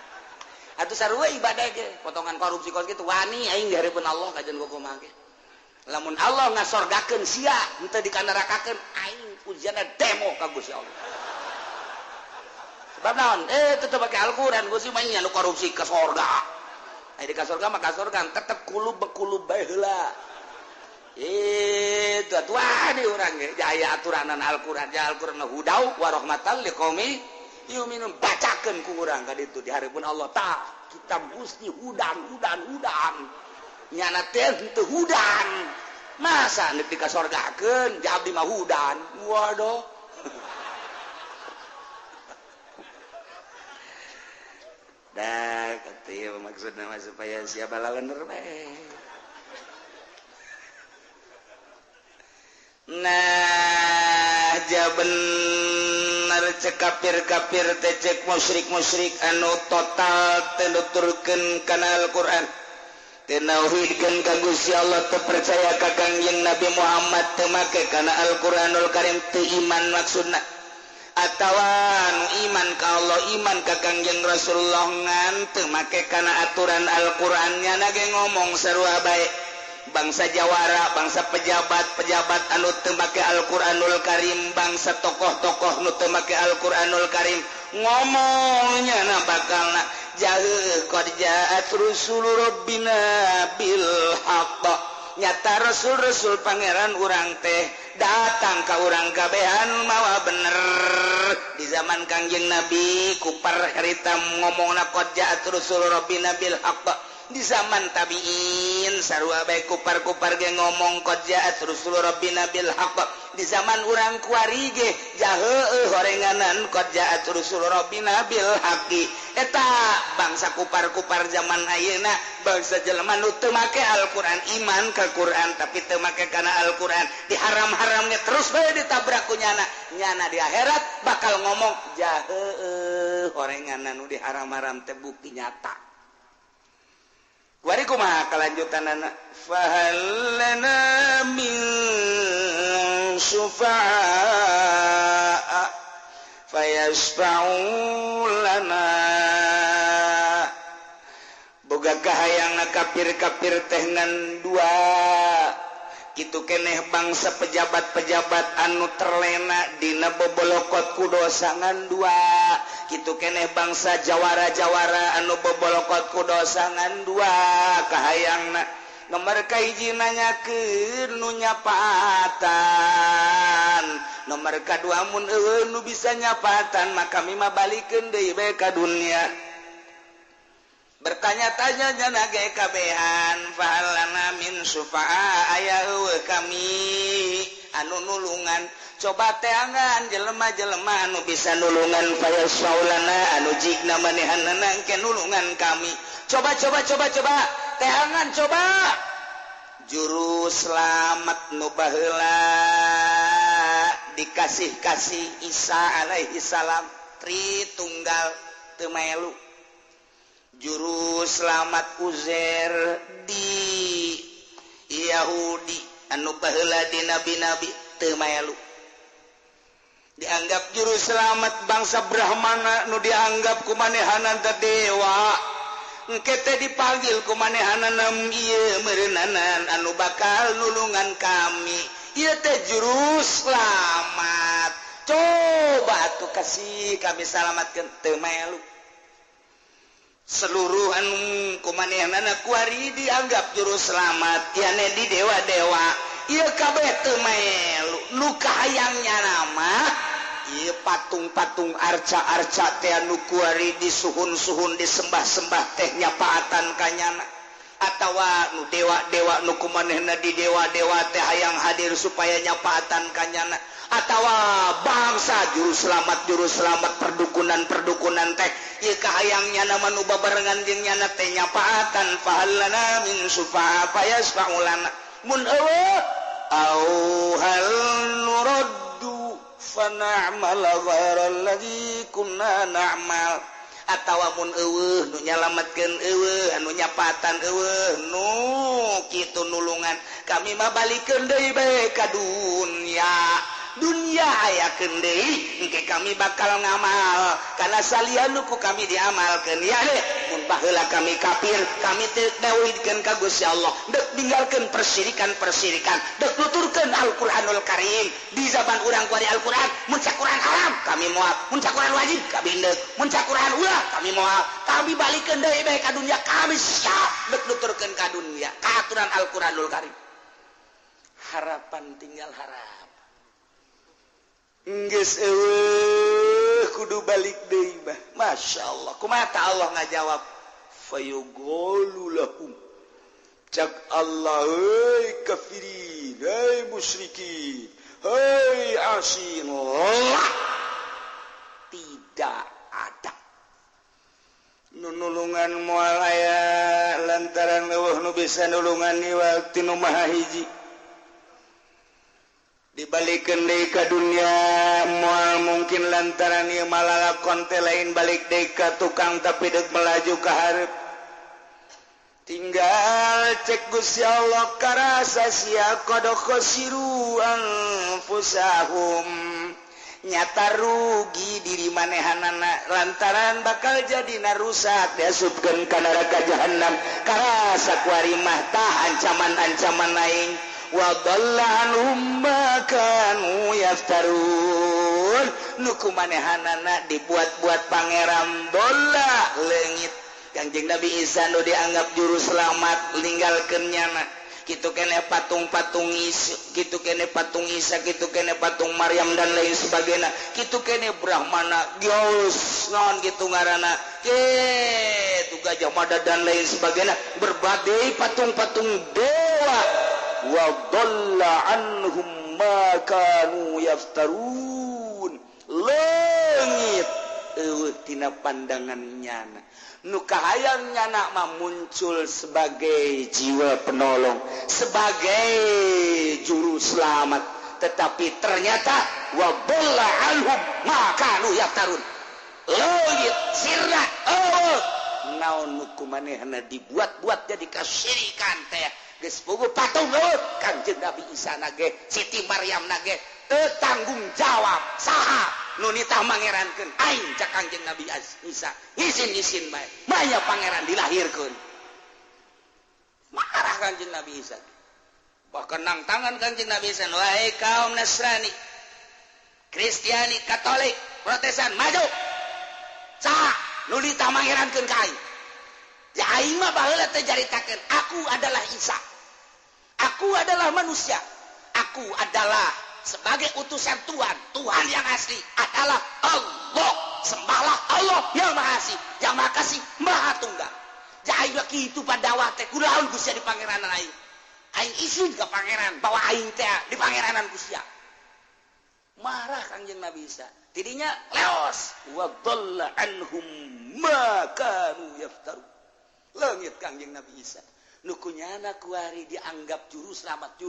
atuh sarua ibadah ge potongan korupsi kos kitu wani aing di hareupeun Allah kajian kumaha ge lamun Allah ngasorgakeun sia henteu dikanarakakeun aing ujianna demo ka Gusti Allah sebab naon tetep make Al-Qur'an Gusti mah nya nu korupsi ke surga aya di ka surga mah ka surga tetep kulub bae heula itu atuh di urang ge aya aturanan Al-Qur'an ja Al-Qur'an hudau wa rahmatan liqaumi yuminun bacakeun ku urang ka ditu di hareupeun Allah tah kitab Gusti hudan nyana teh henteu hudan masa neuk dikasorgakeun ja abdi mah hudan waduh dah kata ieu maksudna mah supaya sia balawener bae nah jaben cek kafir teh cek musyrik anu total teu nuturkeun kana Al-Qur'an teu nauhidkeun ka Gusti Allah teu percaya ka Kangjeng Nabi Muhammad teu make kana Al-Qur'anul Karim teu iman maksudna atawa anu iman ka Allah iman ka Kangjeng Rasulullah ngan teu make kana aturan Al-Qur'an nya ge ngomong sarua bae bangsa jawara bangsa pejabat anu teu make Al-Qur'anul Karim bangsa tokoh-tokoh nu teu make Al-Qur'anul Karim ngomongnya na bakalna jauh qad ja'at rusul rabbina bil haqq nyata rasul-rasul pangeran urang teh datang ka urang kabehan mawa bener di zaman Kangjeng Nabi kupar harita ngomongna qad ja'at rusul rabbina bil haqq di zaman tabiin sarua bae kupar-kupar ge ngomong qad ja'at rusul rabbina bil haqq di zaman urang kuari ge jaheueuh horenganan qad ja'at rusul rabbina bil haqqi eta bangsa kupar-kupar zaman ayeuna bangsa jelema nu teu make Al-Qur'an iman ka Qur'an tapi teu make kana Al-Qur'an diharam-haramnya terus bae ditabrak ku nyana di akhirat bakal ngomong jaheueuh horenganan nu diharam-haram teh bukti nyata. Wari kumaha kelanjutanana fahal lana min syufa'a fayasfa'u lana boga kahayangna kafir-kafir teh ngan dua kitu keneh bangsa pejabat-pejabat anu terlena dina bobolokot ku dosa ngan dua kitu keneh bangsa jawara-jawara anu bobolokot ku dosa ngan dua kahayangna nomor kahiji nanyakeun nu nyapaatan nomor kadua mun eueuh nu bisa nyapaatan maka mimah balikeun deui bae ka dunya bertanya-tanya jana ge kabehan fahalana min syufa'a aya eueuh kami anu nulungan coba teangan jelema-jelema anu bisa nulungan fayasaulana anu jigna manehanna engke nulungan kami coba teangan coba juru selamat nu baheula dikasih-kasih Isa alaihi salam Tritunggal teu melu juru selamat Uzair di Yahudi anu baheula di nabi-nabi teu melu dianggap juru selamat bangsa Brahmana nu dianggap kumanehanan teh dewa engke teh dipanggil kumanehanan ieu meureunanan anu bakal nulungan kami ieu teh juru selamat coba atuh kasih kami salamatkeun teu melu seluruh anu kumanehanana kuari dianggap juru selamat yane di dewa-dewa ieu kabeh teu melu nu kahayangnya nama ieu patung-patung arca-arca teh anu kuari disuhun-suhun disembah-sembah teh nyapaatan kanyana atawa nu dewa-dewa nu kumanehna di dewa-dewa teh hayang hadir supaya nyapaatan kanyana atawa bangsa juru selamat perdukunan teh ieu kahayangnya nama nu babarengan jeung nyana teh nyapaatan fahallana min syufa'a fayasfa'ulana mun eueuh au hal nuraddu fa na'mal ghairal ladzi kunna na'mal atawa mun eueuh nu nyalametkeun eueuh anu nyapaatan eueuh nu kitu nulungan kami mah balikeun deui bae ka dunya hayakeun deui engke kami bakal ngamal kana salian ku kami diamalkeun ya deh mun baheula kami kafir kami teu dawidkeun ka Gusti Allah deuk ninggalkeun persirikan deuk nuturkeun Al-Qur'anul Karim di zaman urang ku ari Al-Qur'an mun Quran haram kami moal mun Quran wajib kami deuk mun Quran ulah kami moal kami balikeun deui bae ka dunya kami siap deuk nuturkeun ka dunya ka aturan Al-Qur'anul Karim harapan tinggal harap geus eueuh kudu balik deui mah masyaallah kumaha ta Allah ngajawab fayuqulu lahum cak Allah heuy kafirin heuy musyrikin heuy asin tidak ada nulungan moal aya lantaran eueuh nu bisa nulungan di waktu nu maha hiji dibalikeun deui ka dunya moal mungkin lantaran ieu malalakon teh lain balik deui ka tukang tapi deuk melaju ka hareup tinggal cek Gusti Allah karasa sia qad khasiru anfusahum nyata rugi diri manehanana lantaran bakal jadi narusak diasupkeun ka neraka jahanam karasa kuari mah tah ancaman-ancaman lain wa dhalla anhum ma kanu yaftarun nu kumanehanana dibuat-buat pangeran dolla leungit Kangjeng Nabi Isa nu dianggap juru selamat ninggalkeun nyana kitu kene patung-patung kitu kene patung Isa kitu kene patung Maryam dan lain sebagainya kitu kene Brahmana Geos naon gitu ngaranna kitu Gajah Mada dan lain sebagainya berbagai patung-patung dewa wa dhalla anhum ma kanu yaftarun leungit tina pandangannya nu kahayang nyana mah muncul sebagai jiwa penolong sebagai juru selamat tetapi ternyata wa dhalla anhum ma kanu yaftarun leungit sirna naon nu kumanehna dibuat-buat jadi kasyirikan teh geus boga patung Kanjeng Nabi Isa nage Siti Maryam nage tanggung jawab saha nu nitah mangerankeun aing cak Kanjeng Nabi Isa izin bae maya pangeran dilahirkeun marah Kanjeng Nabi Isa bahkan nang tangan Kanjeng Nabi Isa wahai kaum Nasrani Kristiani Katolik Protestan maju saha nu nitah mangerankeun ka aing ya aing mah baheula teh jaritakeun aku adalah Isa aku adalah manusia aku adalah sebagai utusan Tuhan yang asli adalah Allah sembahlah Allah yang maha asli yang maha kasih maha tunggal jadi kitu padawah teh kunaon Gusti di pangeranan aing izin ke pangeran bahwa aing teh di pangeranan Gusti marah Kanjeng Nabi Isa tidinya leos wa dhalla anhum ma kanu yaftaru leungit Kanjeng Nabi Isa nukunyana kuari dianggap juru selamat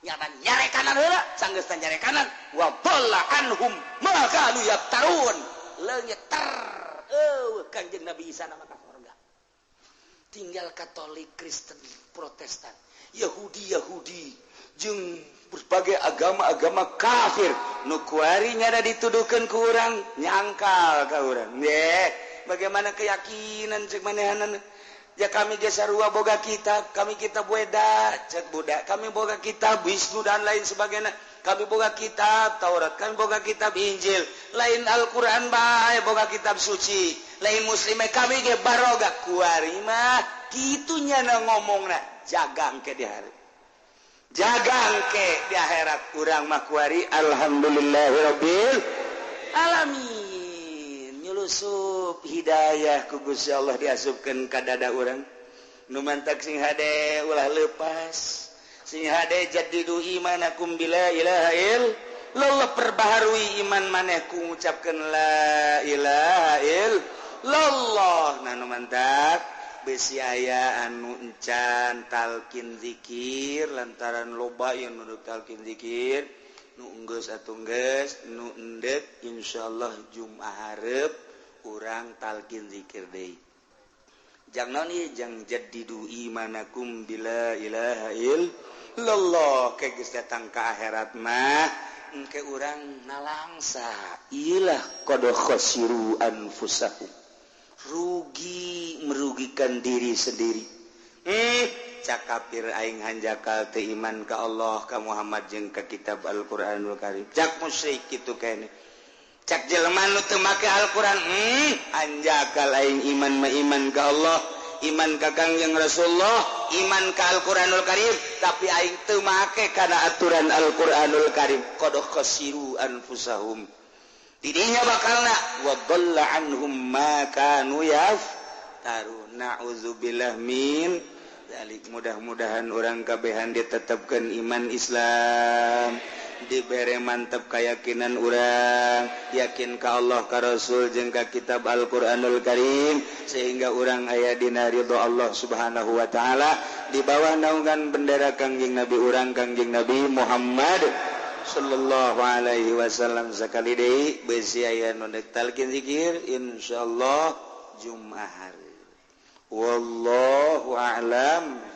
nyata nyare kanan heula sanggeus nyare kanan wa dhalla anhum ma kanu yaftarun leungit Kanjeng Nabi Isa nama ka surga tinggal Katolik Kristen Protestan Yahudi jeung berbagai agama kafir nu kuari nyada dituduhkeun ku urang nyangkal ka urang bagaimana keyakinan cek manehanna ya kami gesarua boga kitab kami kitab Weda cek budak kami boga kitab Wisnu dan lain sebagainya kami boga kitab Taurat kami boga kitab Injil lain Al-Quran bae boga kitab suci lain muslimnya kami ge baroga kuari mah kitunya na ngomongna jagang ke di akhirat urang mah kuari alhamdulillahirabbil alamin nyulusup hidayah ku Gusti Allah diasupkeun ka dada urang nu mantak sing hade ulah leupas sing hade jaddidu imanakum bila ilaha illallah perbaharui iman maneh ku ngucapkeun la ilaha illallah nah nu mantak besi aya anu encan talkin zikir lantaran loba yang menurut talkin zikir nu enggeus atuh geus nu endek insyaallah Jumat hareup urang talkin zikir deui jang naon ieu jang jaddidu imanakum bila ilaha illallah ke geus datang ka akhirat mah engke urang nalangsa ilah qad khasiru anfusahum rugi merugikan diri sendiri cak kafir aing hanjakal teu iman ka Allah ka Muhammad jeung ka kitab Al-Qur'anul Karim cak musyrik kitu kene cak jelema nu teu make Al-Qur'an hanjakal aing iman mah iman ka Allah iman ka Kangjeng Rasulullah iman ka Al-Qur'anul Karim tapi aing teu make kana aturan Al-Qur'anul Karim qad khasiru anfusahum tidinya bakalna wa dhalla anhum ma kanu yaftarun na'udzubillah min zalik mudah-mudahan orang kabehan ditetapkeun iman Islam dibere mantap keyakinan urang yakin ka Allah ka Rasul jeung ka kitab Al-Qur'anul Karim sehingga urang aya dina ridho Allah Subhanahu wa taala di bawah naungan bendera Kangjeng Nabi urang Kangjeng Nabi Muhammad sallallahu alaihi wasallam sakali deui beusi aya nu talkin zikir insyaallah Jumat wallahu a'lam.